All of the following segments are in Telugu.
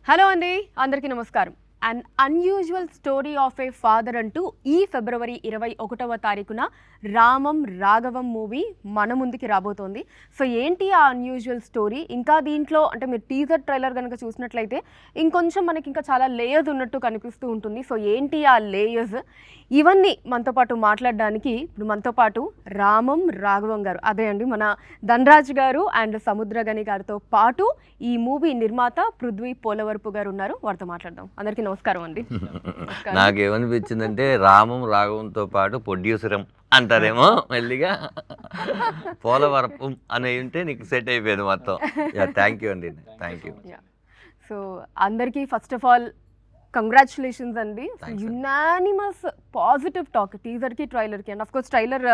హలో అండి, అందరికీ నమస్కారం. An unusual story of a father అంటూ ఈ ఫిబ్రవరి 21వ తారీఖున రామం రాఘవం మూవీ మన ముందుకి రాబోతోంది. సో ఏంటి ఆ అన్యూజువల్ స్టోరీ? ఇంకా దీంట్లో అంటే మీరు టీజర్ ట్రైలర్ కనుక చూసినట్లయితే ఇంకొంచెం మనకి ఇంకా చాలా లేయర్స్ ఉన్నట్టు కనిపిస్తూ ఉంటుంది. సో ఏంటి ఆ లేయర్స్? ఇవన్నీ మనతో పాటు మాట్లాడడానికి ఇప్పుడు మనతో పాటు రామం రాఘవం గారు, అదే అండి మన ధనరాజ్ గారు అండ్ సముద్రగని గారితో పాటు ఈ మూవీ నిర్మాత పృథ్వీ పోలవరపు గారు ఉన్నారు. వారితో మాట్లాడదాం. అందరికీ నమస్కారం అండి. నాకేమనిపించిందంటే రామం రాఘవంతో పాటు ప్రొడ్యూసరం అంటారేమో మెల్లిగా పోలవరపు అని ఉంటే నీకు సెట్ అయిపోయింది మొత్తం. థ్యాంక్ యూ అండి, థ్యాంక్ యూ. సో అందరికీ ఫస్ట్ ఆఫ్ ఆల్ కంగ్రాచులేషన్స్ అండి. యునానిమస్ పాజిటివ్ టాక్ టీజర్కి ట్రైలర్కి. అండ్ అఫ్కోర్స్ ట్రైలర్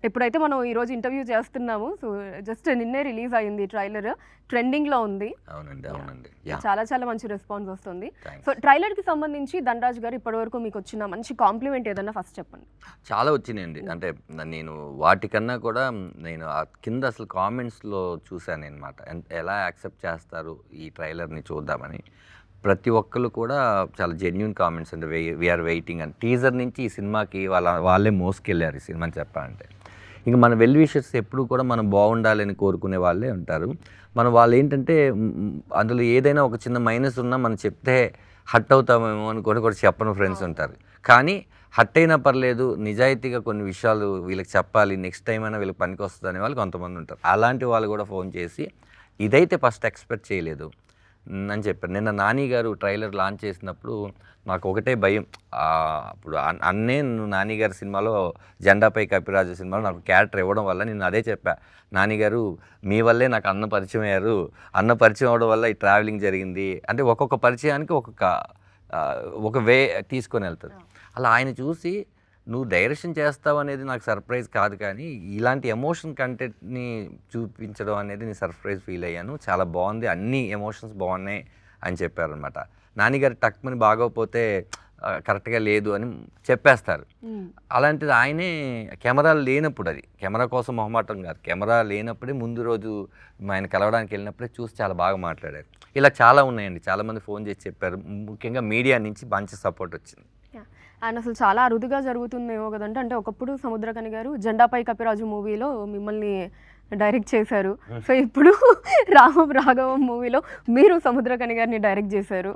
ఎప్పుడైతే మనం ఈరోజు ఇంటర్వ్యూ చేస్తున్నాము, సో జస్ట్ నిన్నే రిలీజ్ అయ్యింది ట్రైలర్, ట్రెండింగ్లో ఉంది. అవునండి, అవునండి, చాలా చాలా మంచి రెస్పాన్స్ వస్తుంది. సో ట్రైలర్కి సంబంధించి ధనరాజ్ గారు ఇప్పటివరకు మీకు వచ్చిన మంచి కాంప్లిమెంట్ ఏదన్నా ఫస్ట్ చెప్పండి. చాలా వచ్చినాయండి. అంటే నేను వాటికన్నా కూడా నేను కింద అసలు కామెంట్స్లో చూశాను అనమాట, ఎలా యాక్సెప్ట్ చేస్తారు ఈ ట్రైలర్ని చూద్దామని. ప్రతి ఒక్కరు కూడా చాలా జెన్యున్ కామెంట్స్ అంటే వీఆర్ వెయిటింగ్ అని. టీజర్ నుంచి ఈ సినిమాకి వాళ్ళే మోసుకెళ్ళారు ఈ సినిమాని చెప్పాలంటే. ఇంకా మన వెల్ విషర్స్ ఎప్పుడు కూడా మనం బాగుండాలని కోరుకునే వాళ్ళే ఉంటారు. వాళ్ళు ఏంటంటే అందులో ఏదైనా ఒక చిన్న మైనస్ ఉన్నా మనం చెప్తే హట్ అవుతామేమో అని కూడా చెప్పని ఫ్రెండ్స్ ఉంటారు. కానీ హట్ అయినా పర్లేదు, నిజాయితీగా కొన్ని విషయాలు వీళ్ళకి చెప్పాలి, నెక్స్ట్ టైం అయినా వీళ్ళకి పనికి వస్తుంది అనే వాళ్ళు కొంతమంది ఉంటారు. అలాంటి వాళ్ళు కూడా ఫోన్ చేసి ఇదైతే ఫస్ట్ ఎక్స్పెక్ట్ చేయలేదు అని చెప్పారు. నిన్న నాని గారు ట్రైలర్ లాంచ్ చేసినప్పుడు నాకు ఒకటే భయం. అప్పుడు నువ్వు నాని గారి సినిమాలో జెండాపై కపిరాజు సినిమాలో నాకు క్యారెక్టర్ ఇవ్వడం వల్ల నేను అదే చెప్పా, నాని గారు మీ వల్లే నాకు అన్న పరిచయం అయ్యారు, అన్న పరిచయం అవ్వడం వల్ల ఈ ట్రావెలింగ్ జరిగింది అంటే ఒక్కొక్క పరిచయానికి ఒక వే తీసుకొని వెళ్తుంది. అలా ఆయన చూసి నువ్వు డైరెక్షన్ చేస్తావు అనేది నాకు సర్ప్రైజ్ కాదు, కానీ ఇలాంటి ఎమోషన్ కంటెంట్ని చూపించడం అనేది నేను సర్ప్రైజ్ ఫీల్ అయ్యాను. చాలా బాగుంది, అన్ని ఎమోషన్స్ బాగున్నాయి అని చెప్పారనమాట. నాన్నగారు టక్మని బాగోకపోతే కరెక్ట్గా లేదు అని చెప్పేస్తారు. అలాంటిది ఆయనే కెమెరా లేనప్పుడు, అది కెమెరా కోసం మొహమాటం కాదు, కెమెరా లేనప్పుడే ముందు రోజు ఆయన కలవడానికి వెళ్ళినప్పుడే చూసి చాలా బాగా మాట్లాడారు. ఇలా చాలా ఉన్నాయండి, చాలామంది ఫోన్ చేసి చెప్పారు. ముఖ్యంగా మీడియా నుంచి మంచి సపోర్ట్ వచ్చింది. అండ్ అసలు చాలా అరుదుగా జరుగుతుందేమో కదంటే, అంటే ఒకప్పుడు సముద్రకని గారు జెండాపై కపిరాజు మూవీలో మిమ్మల్ని డైరెక్ట్ చేశారు. సో ఇప్పుడు రామం రాఘవం మూవీలో మీరు సముద్రకని గారిని డైరెక్ట్ చేశారు.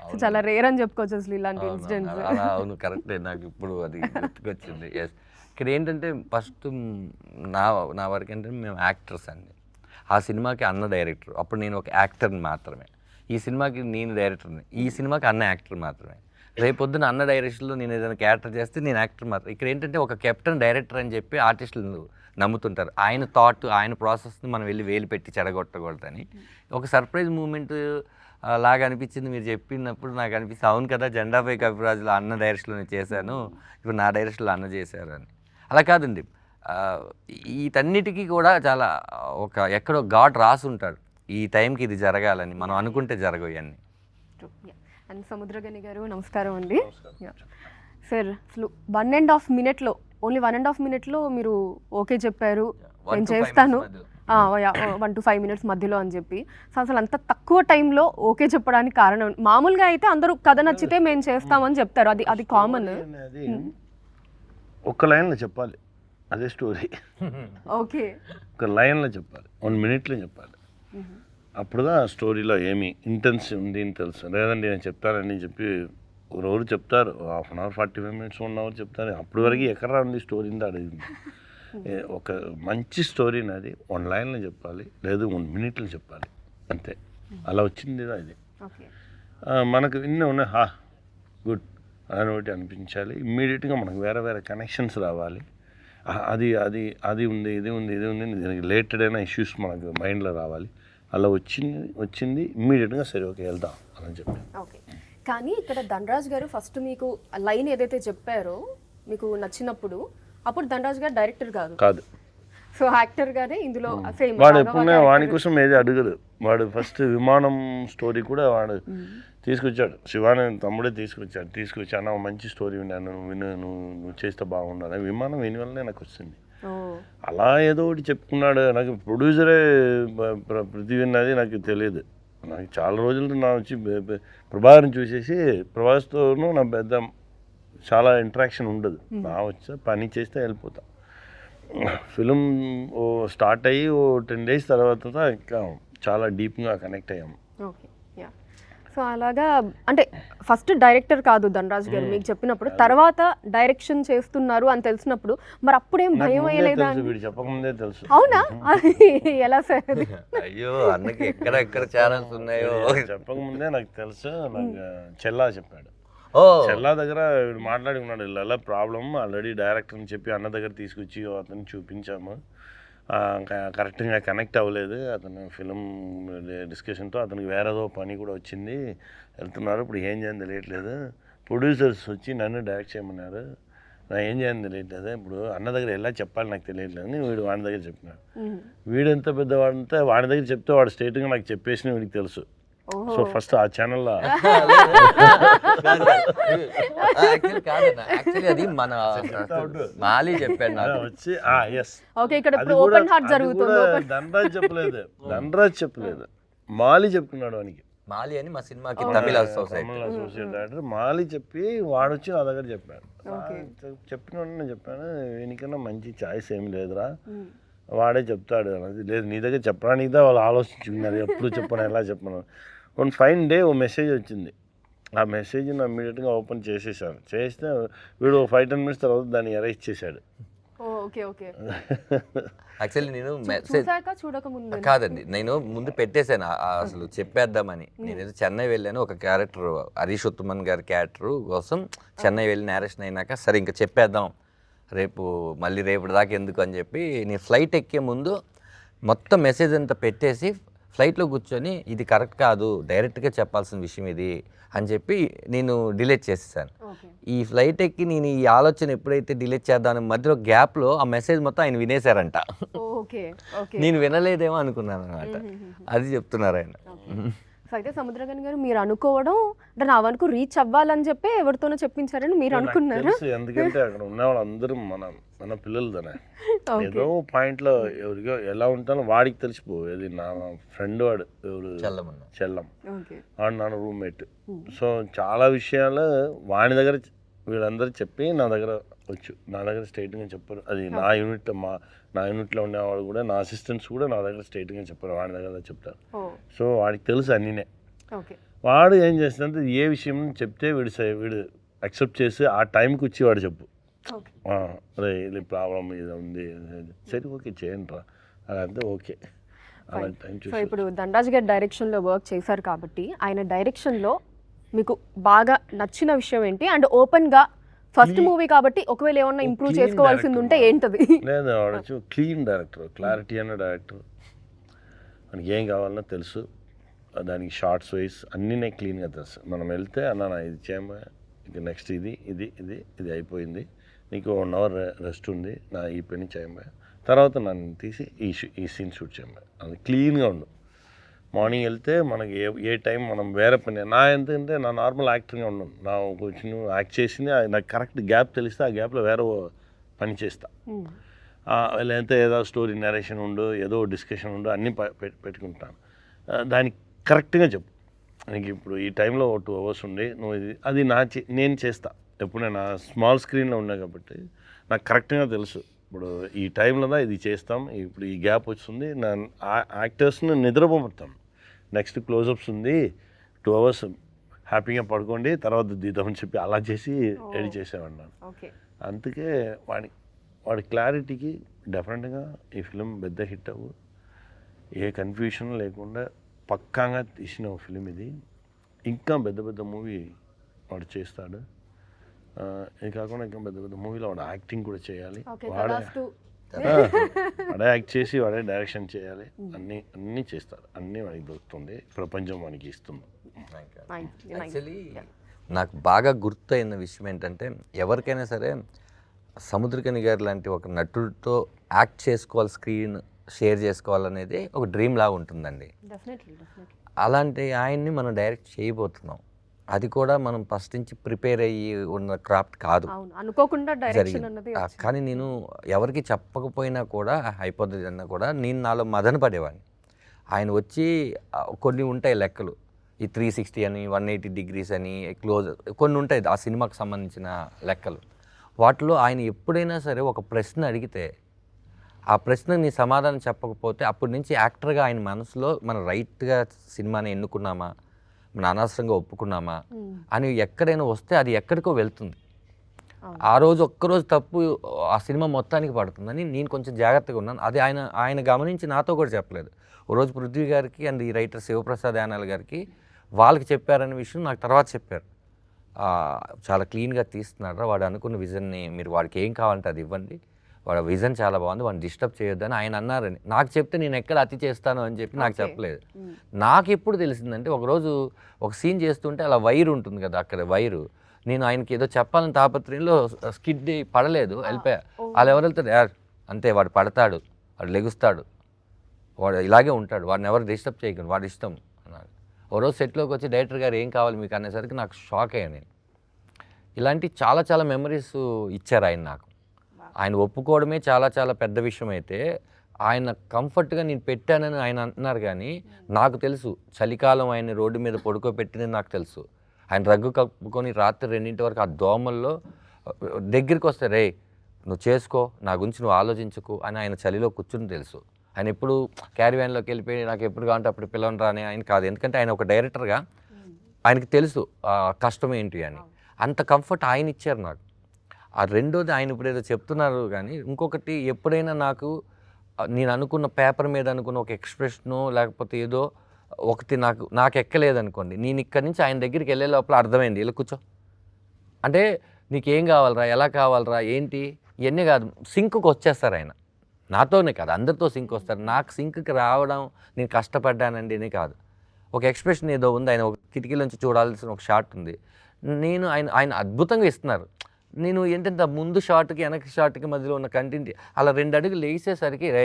సో చాలా రేర్ అని చెప్పుకోవచ్చు అసలు ఇలాంటి ఇన్సిడెంట్స్. అవును, కరెక్టే. నాకు ఇప్పుడు అది గుర్తుకొచ్చింది. ఎస్, ఇక్కడ ఏంటంటే ఫస్ట్ నా వరకు ఏంటంటే మేము యాక్టర్స్ అండి. ఆ సినిమాకి అన్న డైరెక్టర్, అప్పుడు నేను ఒక యాక్టర్ని మాత్రమే. ఈ సినిమాకి నేను డైరెక్టర్ని, ఈ సినిమాకి అన్న యాక్టర్ మాత్రమే. రేపొద్దున అన్న డైరెక్షన్లో నేను ఏదైనా క్యారెక్టర్ చేస్తే నేను యాక్టర్ మాత్రం. ఇక్కడ ఏంటంటే ఒక కెప్టెన్ డైరెక్టర్ అని చెప్పి ఆర్టిస్టులు నమ్ముతుంటారు. ఆయన థాట్, ఆయన ప్రాసెస్ని మనం వెళ్ళి వేలు పెట్టి చెడగొట్టకూడదని ఒక సర్ప్రైజ్ మూమెంట్ లాగా అనిపించింది. మీరు చెప్పినప్పుడు నాకు అనిపిస్తుంది, అవును కదా, జెండాపై కపిరాజులో అన్న డైరెక్షన్లో చేశాను, ఇప్పుడు నా డైరెక్షన్లో అన్న చేశారు అని. అలా కాదండి, వీటన్నిటికీ కూడా చాలా ఎక్కడో గాడ్ రాసి ఉంటాడు, ఈ టైంకి ఇది జరగాలని. మనం అనుకుంటే జరగవు ఇవన్నీ. అండ్ సముద్రగని గారు నమస్కారం అండి. సార్ అసలు 1.5 మినిట్లో, ఓన్లీ 1.5 మినిట్లో మీరు ఓకే చెప్పారు, నేను చేస్తాను 1 to 5 minutes మధ్యలో అని చెప్పి. సో అసలు అంత తక్కువ టైంలో ఓకే చెప్పడానికి కారణం? మామూలుగా అయితే అందరూ కథ నచ్చితే మేము చేస్తామని చెప్తారు, అది కామన్. ఒక్క లైన్లో చెప్పాలి, అదే స్టోరీ. ఓకే, ఒక లైన్లో చెప్పాలి, 1 minute చెప్పాలి. అప్పుడుగా స్టోరీలో ఏమి ఇంటెన్స్ ఉంది అని తెలుసు. లేదండి నేను చెప్తానని చెప్పి రోజు చెప్తారు, 1 hour 45 minutes 1 hour చెప్తారు. అప్పటి వరకు ఎక్కడ ఉంది స్టోరీ అడిగింది. ఒక మంచి స్టోరీని అది 1 lineలో చెప్పాలి, లేదు 1 minute చెప్పాలి, అంతే. అలా వచ్చింది ఇది. మనకు ఇన్ని ఉన్నాయి, గుడ్ అని ఒకటి అనిపించాలి. ఇమ్మీడియట్గా మనకు వేరే వేరే కనెక్షన్స్ రావాలి. అది ఉంది, ఇది ఉంది, దీనికి రిలేటెడ్ అయిన ఇష్యూస్ మనకు మైండ్లో రావాలి. అలా వచ్చింది ఇమ్మీడియట్గా సరే ఓకే వెళ్దాం అని చెప్పి. ఓకే, కానీ ఇక్కడ ధనరాజ్ గారు ఫస్ట్ మీకు లైన్ ఏదైతే చెప్పారో మీకు నచ్చినప్పుడు, అప్పుడు ధనరాజ్ గారు డైరెక్టర్ కాదు, సో యాక్టర్ గానే ఇందులో సేమ్. వాడు ఎప్పుడైనా వాడి కోసం ఏది అడగదు. వాడు ఫస్ట్ విమానం స్టోరీ కూడా వాడు తీసుకొచ్చాడు, శివాని తమ్ముడే తీసుకొచ్చి అన్న మంచి స్టోరీ విన్నాను, నువ్వు చేస్తే బాగుండాలి. విమానం విని వల్లనే నాకు వచ్చింది. అలా ఏదో ఒకటి చెప్పుకున్నాడు. నాకు ప్రొడ్యూసరే పృథ్వీ విన్నది నాకు తెలియదు. నాకు చాలా రోజులు నా వచ్చి ప్రభాస్ని చూసేసి ప్రభాస్తోనూ నా పెద్ద చాలా ఇంటరాక్షన్ ఉండదు. నా వచ్చి పని చేస్తే వెళ్ళిపోతా. ఫిలిం స్టార్ట్ అయ్యి 10 days తర్వాత ఇంకా చాలా డీప్గా కనెక్ట్ అయ్యాము. Okay, yeah. సో అలాగా అంటే ఫస్ట్ డైరెక్టర్ కాదు ధనరాజ్ గారు మీకు చెప్పినప్పుడు, తర్వాత డైరెక్షన్ చేస్తున్నారు అని తెలిసినప్పుడు మరి అప్పుడేం భయం అయ్యలేదా? వీడు చెప్పకముందే తెలుసు. అవునా? ఎలా సార్? అయ్యో అన్నకి ఎక్కడ ఛానల్స్ ఉన్నాయో చెప్పకముందే నాకు తెలుసు. నాకు చెల్లా చెప్పాడు. చెల్లా దగ్గర వీడు మాట్లాడి ఉన్నాడు, ఇలా ప్రాబ్లం ఆల్రెడీ డైరెక్టర్ అని చెప్పి అన్న దగ్గర తీసుకొచ్చి అతను చూపించాము, కరెక్ట్గా కనెక్ట్ అవ్వలేదు అతను ఫిలిం డిస్కషన్తో. అతనికి వేరేదో పని కూడా వచ్చింది, వెళ్తున్నారు. ఇప్పుడు ఏం చేయాలని తెలియట్లేదు. ప్రొడ్యూసర్స్ వచ్చి నన్ను డైరెక్ట్ చేయమన్నారు, నా ఏం చేయాలని తెలియట్లేదు. ఇప్పుడు అన్న దగ్గర ఎలా చెప్పాలి నాకు తెలియట్లేదు అని వీడు వాడి దగ్గర చెప్పినాడు. వీడు ఎంత పెద్దవాడంటే వాడి దగ్గర చెప్తే వాడు స్ట్రైట్గా నాకు చెప్పేసిన వీడికి తెలుసు. సో ఫస్ట్ ఆ ఛానల్లో అది మన మాలి చెప్పాడు నాకు వచ్చి ధనరాజ్ చెప్పలేదు, మాలి చెప్తున్నాడు వానికి. మాలి అని మా సినిమాకి తమిళ అసోసియేట్ డైరెక్టర్ మాలి చెప్పి వాడు వచ్చి నా దగ్గర చెప్పాడు. చెప్పిన నేను చెప్పాను, వీనికన్నా మంచి ఛాయిస్ ఏమి లేదురా, వాడే చెప్తాడు అన్నది. లేదు నీ దగ్గర చెప్పడానికిదా వాళ్ళు ఆలోచించుకున్నారు, ఎప్పుడు చెప్పను ఎలా చెప్పను. వన్ ఫైన్ డే ఓ మెసేజ్ వచ్చింది. ఆ మెసేజ్ని ఇమ్మీడియట్గా ఓపెన్ చేసేసాను. చేస్తే వీడు 5-10 minutes తర్వాత దాన్ని ఎరైజ్ చేశాడు. యాక్చువల్లీ నేను మెసేజ్ కాదండి, నేను ముందు పెట్టేశాను అసలు చెప్పేద్దామని. నేనైతే చెన్నై వెళ్ళాను, ఒక క్యారెక్టర్ హరీష్ ఉత్తమన్ గారి క్యారెక్టర్ కోసం చెన్నై వెళ్ళి నేరేషన్ అయినాక సరే ఇంకా చెప్పేద్దాం మళ్ళీ రేపటి దాకా ఎందుకు అని చెప్పి నేను ఫ్లైట్ ఎక్కే ముందు మొత్తం మెసేజ్ అంతా పెట్టేసి ఫ్లైట్లో కూర్చొని ఇది కరెక్ట్ కాదు, డైరెక్ట్గా చెప్పాల్సిన విషయం ఇది అని చెప్పి నేను డిలీట్ చేసేసాను. ఈ ఫ్లైట్ ఎక్కి నేను ఈ ఆలోచన ఎప్పుడైతే డిలీట్ చేద్దామని మధ్యలో గ్యాప్లో ఆ మెసేజ్ మొత్తం ఆయన వినేశారంట. నేను వినలేదేమో అనుకున్నాను అనమాట. అది చెప్తున్నారు ఆయన. సో అయితే సముద్రగని గారు మీరు అనుకోవడం అంటే నా వరకు రీచ్ అవ్వాలని చెప్పి ఎవరితోనో చెప్పించారని మీరు అనుకున్నారు. ఎందుకంటే అక్కడ ఉన్న వాళ్ళందరూ మన పిల్లలు దానే ఏదో పాయింట్లో ఎవరికో ఎలా ఉంటానో వాడికి తెలిసిపోయేది. నా ఫ్రెండ్ వాడు ఎవరు చెల్లం, వాడు నా రూమ్మేట్. సో చాలా విషయాలు వాడి దగ్గర వీళ్ళందరూ చెప్పి నా దగ్గర నా దగ్గర స్ట్రైట్గా చెప్పారు. అది నా యూనిట్లో ఉండేవాడు కూడా, నా అసిస్టెంట్స్ కూడా నా దగ్గర స్ట్రైట్గా చెప్పారు, వాడి దగ్గర చెప్తారు. సో వాడికి తెలుసు అన్నీనే. వాడు ఏం చేస్తుందంటే ఏ విషయం చెప్తే వీడు అక్సెప్ట్ చేసి ఆ టైంకి వచ్చి వాడు చెప్పు, అదే ఇది ప్రాబ్లం ఇది ఉంది, సరే ఓకే చేయండి రా అదంతా ఓకే. సో ఇప్పుడు ధనరాజ్ గారి డైరెక్షన్లో వర్క్ చేశారు కాబట్టి ఆయన డైరెక్షన్లో మీకు బాగా నచ్చిన విషయం ఏంటి? అండ్ ఓపెన్గా ఫస్ట్ మూవీ కాబట్టి ఒకవేళ ఏమన్నా ఇంప్రూవ్ చేసుకోవాల్సింది ఉంటే ఏంటది? లేదు వాడచ్చు క్లీన్ డైరెక్టర్, క్లారిటీ అన్న డైరెక్టర్. మనకి ఏం కావాలన్నా తెలుసు, దానికి షార్ట్స్ వైజ్ అన్నీ క్లీన్గా తెలుసు. మనం వెళ్తే అన్న ఇది చేయమా, ఇక నెక్స్ట్ ఇది అయిపోయింది, నీకు 1 hour రెస్ట్ ఉంది, నా ఈ పని చేయమా, తర్వాత నన్ను తీసి ఈ సీన్ షూట్ చేయమా. అది క్లీన్గా ఉండు. మార్నింగ్ వెళ్తే మనకి ఏ టైం మనం వేరే పని నా ఎంతంటే నా నార్మల్ యాక్టర్గా ఉండను. నా కొంచెం యాక్ట్ చేసింది నాకు కరెక్ట్ గ్యాప్ తెలిస్తే ఆ గ్యాప్లో వేరే పని చేస్తా. లేదంటే ఏదో స్టోరీ నరేషన్ ఉండు, ఏదో డిస్కషన్ ఉండు, అన్నీ పెట్టుకుంటాను. దానికి కరెక్ట్గా చెప్పు, నీకు ఇప్పుడు ఈ టైంలో 2 hours ఉండి నువ్వు అది నేను చేస్తా. ఎప్పుడు నేను స్మాల్ స్క్రీన్లో ఉన్నా కాబట్టి నాకు కరెక్ట్గా తెలుసు, ఇప్పుడు ఈ టైంలో ఇది చేస్తాం, ఇప్పుడు ఈ గ్యాప్ వస్తుంది, నా యాక్టర్స్ని నిద్రపోతాం, నెక్స్ట్ క్లోజప్స్ ఉంది, 2 hours హ్యాపీగా పడుకోండి, తర్వాత దిద్దామని చెప్పి అలా చేసి ఎడిట్ చేసేవాడినాను. అందుకే వాడి క్లారిటీకి డెఫినెట్గా ఈ ఫిలిం పెద్ద హిట్ అవ్వు, ఏ కన్ఫ్యూషన్ లేకుండా పక్కాగా తీసిన ఫిలిం ఇది. ఇంకా పెద్ద మూవీ వాడు చేస్తాడు. ఇది కాకుండా ఇంకా పెద్ద మూవీలో వాడు యాక్టింగ్ కూడా చేయాలి, వాడే యాక్ట్ చేసి వాడే డైరెక్షన్ చేయాలి, అన్నీ చేస్తారు, అన్నీ వాడికి దొరుకుతుంది, ప్రపంచం వానికి ఇస్తుంది. యాక్చువల్లీ నాకు బాగా గుర్తయిన విషయం ఏంటంటే ఎవరికైనా సరే సముద్రకని గారు లాంటి ఒక నటుడితో యాక్ట్ చేసుకోవాలి, స్క్రీన్ షేర్ చేసుకోవాలనేది ఒక డ్రీమ్ లాగా ఉంటుందండి. అలాంటి ఆయన్ని మనం డైరెక్ట్ చేయబోతున్నాం. అది కూడా మనం ఫస్ట్ నుంచి ప్రిపేర్ అయ్యి ఉన్న క్రాఫ్ట్ కాదు, అనుకోకుండా జరిగింది. కానీ నేను ఎవరికి చెప్పకపోయినా కూడా అయిపోతుంది అన్నా కూడా నేను నాలో మదన పడేవాడిని. ఆయన వచ్చి కొన్ని ఉంటాయి లెక్కలు, ఈ 360 అని 180 degrees అని క్లోజ్ కొన్ని ఉంటాయి ఆ సినిమాకి సంబంధించిన లెక్కలు. వాటిలో ఆయన ఎప్పుడైనా సరే ఒక ప్రశ్న అడిగితే ఆ ప్రశ్నకు నీ సమాధానం చెప్పకపోతే అప్పటి నుంచి యాక్టర్గా ఆయన మనసులో మనం రైట్గా సినిమాని ఎన్నుకున్నామా, మనం అనవసరంగా ఒప్పుకున్నామా అని ఎక్కడైనా వస్తే అది ఎక్కడికో వెళ్తుంది. ఆ రోజు ఒక్కరోజు తప్పు ఆ సినిమా మొత్తానికి పడుతుందని నేను కొంచెం జాగ్రత్తగా ఉన్నాను. అది ఆయన గమనించి నాతో కూడా చెప్పలేదు. ఓ రోజు పృథ్వీ గారికి అండ్ ఈ రైటర్ శివప్రసాద్ యానాల్ గారికి వాళ్ళకి చెప్పారనే విషయం నాకు తర్వాత చెప్పారు. చాలా క్లీన్గా తీస్తున్నాడు వాడు అనుకున్న విజన్ని, మీరు వాడికి ఏం కావాలంటే అది ఇవ్వండి, వాడు విజన్ చాలా బాగుంది, వాడిని డిస్టర్బ్ చేయొద్దని ఆయన అన్నారని. నాకు చెప్తే నేను ఎక్కడ అతి చేస్తాను అని చెప్పి నాకు చెప్పలేదు. నాకు ఎప్పుడు తెలిసిందంటే ఒకరోజు ఒక సీన్ చేస్తుంటే అలా వైర్ ఉంటుంది కదా, అక్కడ వైరు, నేను ఆయనకి ఏదో చెప్పాలని తాపత్రయంలో స్కిడ్ పడలేదు, వెళ్ళిపోయా. వాళ్ళు ఎవరు వెళ్తారు, అంతే వాడు పడతాడు, వాడు లెగుస్తాడు, వాడు ఇలాగే ఉంటాడు, వాడిని ఎవరు డిస్టర్బ్ చేయకండి, వాడి ఇష్టం అన్నాడు. ఓ రోజు సెట్లోకి వచ్చి డైరెక్టర్ గారు ఏం కావాలి మీకు అనేసరికి నాకు షాక్ అయ్యాను నేను. ఇలాంటి చాలా చాలా మెమరీస్ ఇచ్చారు ఆయన నాకు. ఆయన ఒప్పుకోవడమే చాలా చాలా పెద్ద విషయం అయితే ఆయన కంఫర్ట్గా నేను పెట్టానని ఆయన అంటున్నారు. కానీ నాకు తెలుసు చలికాలం ఆయన రోడ్డు మీద పడుకోబెట్టినది నాకు తెలుసు. ఆయన రగ్గు కప్పుకొని రాత్రి 2 వరకు ఆ దోమల్లో దగ్గరికి వస్తే, రే నువ్వు చేసుకో, నా గురించి నువ్వు ఆలోచించుకో అని ఆయన చలిలో కూర్చుని తెలుసు. ఆయన ఎప్పుడు క్యారీవ్యాన్లోకి వెళ్ళిపోయి నాకు ఎప్పుడు కావాలంటే అప్పుడు పిలవను రాని ఆయన కాదు. ఎందుకంటే ఆయన ఒక డైరెక్టర్గా ఆయనకి తెలుసు కష్టం ఏంటి అని. అంత కంఫర్ట్ ఆయన ఇచ్చారు నాకు. ఆ రెండోది ఆయన ఇప్పుడు ఏదో చెప్తున్నారు కానీ ఇంకొకటి, ఎప్పుడైనా నాకు నేను అనుకున్న పేపర్ మీద అనుకున్న ఒక ఎక్స్ప్రెషను లేకపోతే ఏదో ఒకటి నాకు ఎక్కలేదనుకోండి, నేను ఇక్కడి నుంచి ఆయన దగ్గరికి వెళ్ళే లోపల అర్థమైంది, ఇలా కూర్చో అంటే నీకేం కావాలరా, ఎలా కావాలరా, ఏంటి ఇవన్నీ కాదు, సింక్కి వచ్చేస్తారు ఆయన. నాతోనే కాదు అందరితో సింక్ వస్తారు. నాకు సింక్కి రావడం నేను కష్టపడ్డానండి అని కాదు. ఒక ఎక్స్ప్రెషన్ ఏదో ఉంది, ఆయన ఒక కిటికీలోంచి చూడాల్సిన ఒక షాట్ ఉంది, నేను ఆయన అద్భుతంగా ఇస్తున్నారు. నేను ఏంటంటే ముందు షాట్కి వెనక షాట్కి మధ్యలో ఉన్న కంటెంట్ అలా 2 అడుగులు వేసేసరికి రే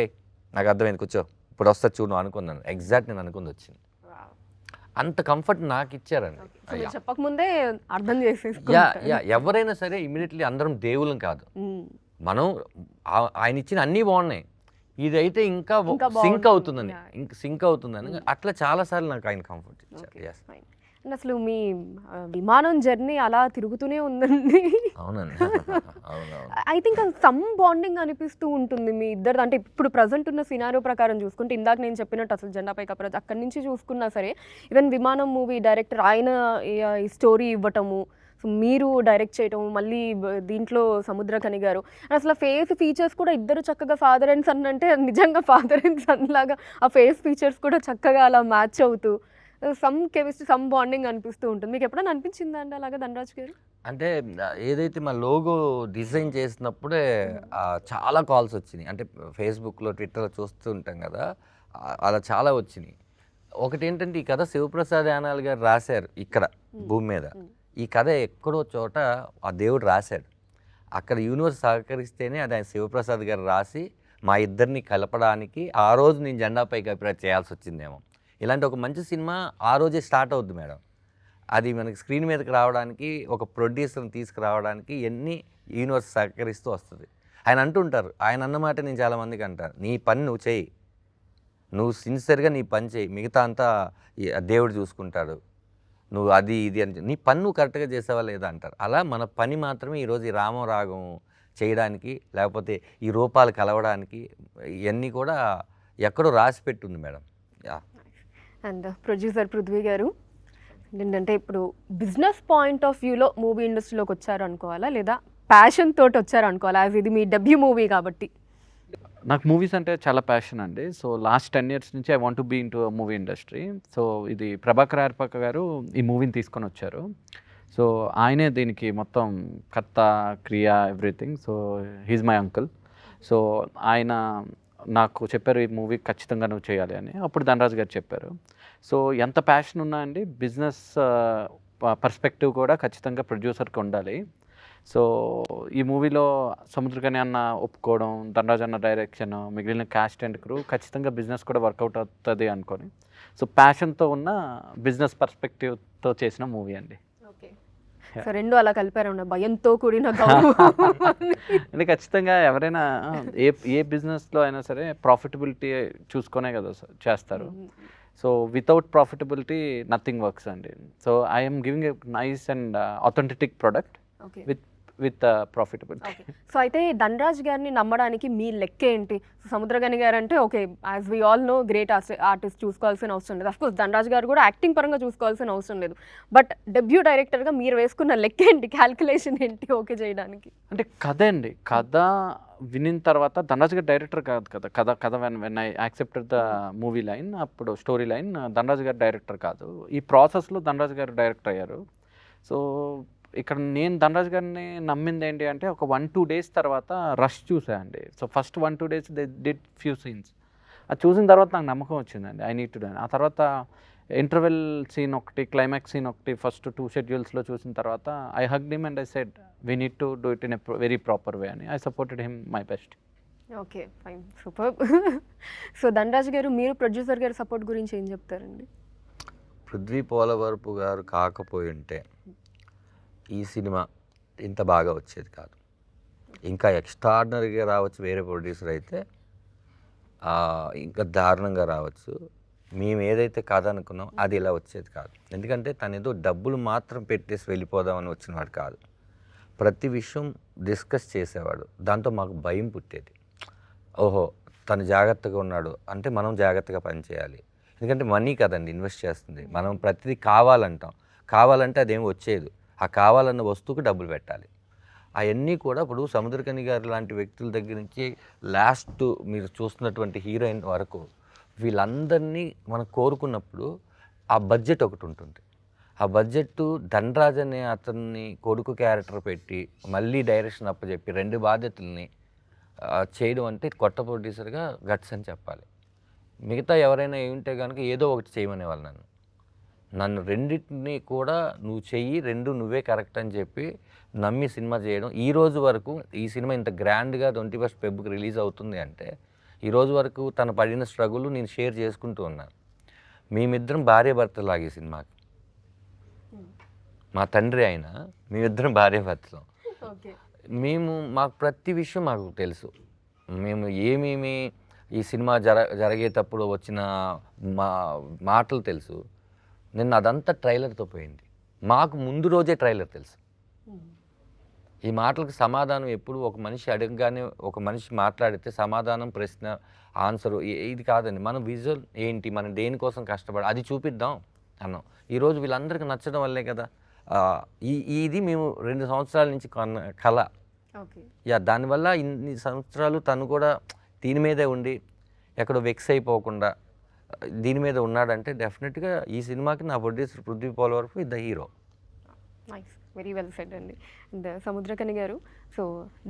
నాకు అర్థమైంది కూర్చో ఇప్పుడు వస్తా చూడు అనుకున్నాను. ఎగ్జాక్ట్ నేను అనుకుంది వచ్చింది. అంత కంఫర్ట్ నాకు ఇచ్చారండి. చెప్పకముందే అర్థం చేసేసి ఎవరైనా సరే ఇమీడియట్లీ అందరం దేవులం కాదు. మనం ఆయన ఇచ్చిన అన్నీ బాగున్నాయి, ఇదైతే ఇంకా సింక్ అవుతుందని అట్లా చాలాసార్లు నాకు ఆయన కంఫర్ట్ ఇచ్చారు. అసలు మీ విమానం జర్నీ అలా తిరుగుతూనే ఉందండి. అవునండి. ఐ థింక్ సమ్ బాండింగ్ అనిపిస్తూ ఉంటుంది మీ ఇద్దరు. అంటే ఇప్పుడు ప్రజెంట్ ఉన్న సినారియో ప్రకారం చూసుకుంటే ఇందాక నేను చెప్పినట్టు అసలు జెండాపై కప్రాజ్ అక్కడి నుంచి చూసుకున్నా సరే, ఈవెన్ విమానం మూవీ డైరెక్టర్ ఆయన ఈ స్టోరీ ఇవ్వటము, సో మీరు డైరెక్ట్ చేయటం, మళ్ళీ దీంట్లో సముద్రకని గారు, అసలు ఫేస్ ఫీచర్స్ కూడా ఇద్దరు చక్కగా ఫాదర్ అండ్ సన్ అంటే నిజంగా ఫాదర్ అండ్ సన్ లాగా ఆ ఫేస్ ఫీచర్స్ కూడా చక్కగా అలా మ్యాచ్ అవుతూ సమ్ కెమిస్ట్రీ సమ్ బాండింగ్ అనిపిస్తూ ఉంటుంది. మీకు ఎప్పుడైనా అనిపించిందా అండి అలాగా ధనరాజ్ గారు? అంటే ఏదైతే మా లోగో డిజైన్ చేసినప్పుడే చాలా కాల్స్ వచ్చినాయి. అంటే ఫేస్బుక్లో ట్విట్టర్లో చూస్తూ ఉంటాం కదా, అలా చాలా వచ్చినాయి. ఒకటి ఏంటంటే ఈ కథ శివప్రసాద్ యానాల్ గారు రాశారు ఇక్కడ భూమి మీద. ఈ కథ ఎక్కడో చోట ఆ దేవుడు రాశాడు, అక్కడ యూనివర్స్ సహకరిస్తేనే అది ఆయన శివప్రసాద్ గారు రాసి మా ఇద్దరిని కలపడానికి ఆ రోజు నేను జెండాపై కప్రాజ్ చేయాల్సి వచ్చిందేమో. ఇలాంటి ఒక మంచి సినిమా ఆ రోజే స్టార్ట్ అవుద్ది మేడం. అది మనకి స్క్రీన్ మీదకి రావడానికి, ఒక ప్రొడ్యూసర్ని తీసుకురావడానికి ఎన్ని యూనివర్స్ సహకరిస్తూ వస్తుంది. ఆయన అంటుంటారు, ఆయన అన్నమాట నేను చాలామందికి అంటాను, నీ పని నువ్వు చేయి, నువ్వు సిన్సియర్గా నీ పని చేయి, మిగతా అంతా దేవుడు చూసుకుంటాడు, నువ్వు అది ఇది అని నీ పని నువ్వు కరెక్ట్గా చేసావా లేదా అంటారు. అలా మన పని మాత్రమే ఈరోజు ఈ రామరాగం చేయడానికి, లేకపోతే ఈ రూపాలు కలవడానికి ఇవన్నీ కూడా ఎక్కడో రాసి పెట్టుంది మేడం. అండ్ ప్రొడ్యూసర్ పృథ్వీ గారు ఏంటంటే ఇప్పుడు బిజినెస్ పాయింట్ ఆఫ్ వ్యూలో మూవీ ఇండస్ట్రీలోకి వచ్చారు అనుకోవాలా, లేదా ప్యాషన్ తోటి వచ్చారు అనుకోవాలా? యాజ్ ఇది మీ డెబ్యూ మూవీ కాబట్టి. నాకు మూవీస్ అంటే చాలా ప్యాషన్ అండి. సో లాస్ట్ 10 years నుంచి I want to be in to movie industry. So ఇది ప్రభాకర్ ఆర్పక గారు ఈ మూవీని తీసుకొని వచ్చారు. సో ఆయనే దీనికి మొత్తం కర్త క్రియ everything. So he's my uncle. So ఆయన నాకు చెప్పారు ఈ మూవీ ఖచ్చితంగా నువ్వు చేయాలి అని. అప్పుడు ధనరాజ్ గారు చెప్పారు. సో ఎంత ప్యాషన్ ఉన్నా అండి, బిజినెస్ పర్స్పెక్టివ్ కూడా ఖచ్చితంగా ప్రొడ్యూసర్కి ఉండాలి. సో ఈ మూవీలో సముద్రకని అన్న ఒప్పుకోవడం, ధనరాజ్ అన్న డైరెక్షన్, మిగిలిన క్యాస్ట్ అండ్ క్రూ ఖచ్చితంగా బిజినెస్ కూడా వర్కౌట్ అవుతుంది అనుకొని, సో ప్యాషన్తో ఉన్న బిజినెస్ పర్స్పెక్టివ్తో చేసిన మూవీ అండి. ఓకే, సో రెండు అలా కలిపారు భయంతో కూడిన గౌరవం. అంటే ఖచ్చితంగా ఎవరైనా ఏ ఏ బిజినెస్లో అయినా సరే ప్రాఫిటబిలిటీ చూసుకునే కదా చేస్తారు. So without profitability nothing works అండి. So I'm giving a nice and authentic product okay with profitability. So అయితే ధనరాజ్ గారిని నమ్మడానికి మీ లెక్క ఏంటి? సముద్రగని గారు అంటే okay, as we all know great artist, చూసుకోవాల్సిన అవసరం లేదు. అఫ్కోర్స్ ధనరాజ్ గారు కూడా యాక్టింగ్ పరంగా చూసుకోవాల్సిన అవసరం లేదు. బట్ డెబ్యూ డైరెక్టర్గా మీరు వేసుకున్న లెక్క ఏంటి, క్యాల్కులేషన్ ఏంటి ఓకే చేయడానికి? అంటే కథ అండి, కథ వినిన తర్వాత ధనరాజ్ గారు డైరెక్టర్ కాదు కదా, కథ when I accepted the movie line, అప్పుడు స్టోరీ లైన్ ధనరాజ్ గారు డైరెక్టర్ కాదు. ఈ ప్రాసెస్లో ధనరాజ్ గారు డైరెక్టర్ అయ్యారు. సో ఇక్కడ నేను ధనరాజ్ గారిని నమ్మింది ఏంటి అంటే ఒక 1-2 days తర్వాత రష్ చూసా అండి. So first 1-2 days they did few scenes. అది చూసిన తర్వాత నాకు నమ్మకం వచ్చిందండి, ఐ నీడ్ టు డూ. ఆ తర్వాత ఇంటర్వెల్ సీన్ ఒకటి, క్లైమాక్స్ సీన్ ఒకటి ఫస్ట్ 2 schedules చూసిన తర్వాత I hugged him and I said we need to do it in a very proper way అని. I supported him my best. Okay fine, super. So Dhanraj garu, మీరు ప్రొడ్యూసర్ గారి సపోర్ట్ గురించి ఏం చెప్తారండి? పృథ్వీ పోలవరపు గారు కాకపోయి ఉంటే ఈ సినిమా ఇంత బాగా వచ్చేది కాదు. ఇంకా ఎక్స్ట్రాడినరీగా రావచ్చు వేరే ప్రొడ్యూసర్ అయితే, ఇంకా దారుణంగా రావచ్చు. మేము ఏదైతే కాదనుకున్నాం అది ఇలా వచ్చేది కాదు. ఎందుకంటే తను ఏదో డబ్బులు మాత్రం పెట్టేసి వెళ్ళిపోదామని వచ్చినవాడు కాదు. ప్రతి విషయం డిస్కస్ చేసేవాడు. దాంతో మాకు భయం పుట్టేది. ఓహో, తను జాగ్రత్తగా ఉన్నాడు అంటే మనం జాగ్రత్తగా పనిచేయాలి. ఎందుకంటే మనీ కదండి ఇన్వెస్ట్ చేస్తుంది. మనం ప్రతిదీ కావాలంటాం, కావాలంటే అదేం వచ్చేది. ఆ కావాలన్న వస్తువుకి డబ్బులు పెట్టాలి. అవన్నీ కూడా ఇప్పుడు సముద్రకని గారు లాంటి వ్యక్తుల దగ్గర నుంచి లాస్ట్ మీరు చూస్తున్నటువంటి హీరోయిన్ వరకు వీళ్ళందరినీ మనం కోరుకున్నప్పుడు ఆ బడ్జెట్ ఒకటి ఉంటుంది. ఆ బడ్జెట్ ధనరాజ్ అనే అతన్ని కొడుకు క్యారెక్టర్ పెట్టి మళ్ళీ డైరెక్షన్ అప్పచెప్పి 2 బాధ్యతల్ని చేయడం అంటే కొత్త ప్రొడ్యూసర్గా గట్స్ అని చెప్పాలి. మిగతా ఎవరైనా ఏమింటే కనుక ఏదో ఒకటి చేయమనేవాళ్ళు నన్ను రెండింటిని కూడా నువ్వు చెయ్యి, 2 నువ్వే కరెక్ట్ అని చెప్పి నమ్మి సినిమా చేయడం. ఈ రోజు వరకు ఈ సినిమా ఇంత గ్రాండ్గా 21st February రిలీజ్ అవుతుంది అంటే ఈ రోజు వరకు తను పడిన స్ట్రగుల్ నేను షేర్ చేసుకుంటూ ఉన్నాను. మేమిద్దరం భార్య భర్తలాగే సినిమాకి. మా తండ్రి అయినా మేమిద్దరం భార్య భర్తలం. మాకు ప్రతి విషయం మాకు తెలుసు. మేము ఏమేమి ఈ సినిమా జరిగేటప్పుడు వచ్చిన మాటలు తెలుసు. నిన్న అదంతా ట్రైలర్తో పోయింది. మాకు ముందు రోజే ట్రైలర్ తెలుసు. ఈ మాటలకు సమాధానం ఎప్పుడు ఒక మనిషి అడగగానే ఒక మనిషి మాట్లాడితే సమాధానం, ప్రశ్న, ఆన్సరు ఇది కాదండి. మనం విజువల్ ఏంటి, మనం దేనికోసం కష్టపడి అది చూపిద్దాం అన్నాం. ఈరోజు వీళ్ళందరికీ నచ్చడం వల్లే కదా. ఇది మేము 2 సంవత్సరాల నుంచి కళ. దానివల్ల ఇన్ని సంవత్సరాలు తను కూడా దీని మీదే ఉండి ఎక్కడో వెక్స్ అయిపోకుండా దీని మీద ఉన్నాడంటే డెఫినెట్గా ఈ సినిమాకి నా producer Prithvi Polavarapu the hero. Nice, very well said అండి. అండ్ సముద్రకని గారు, సో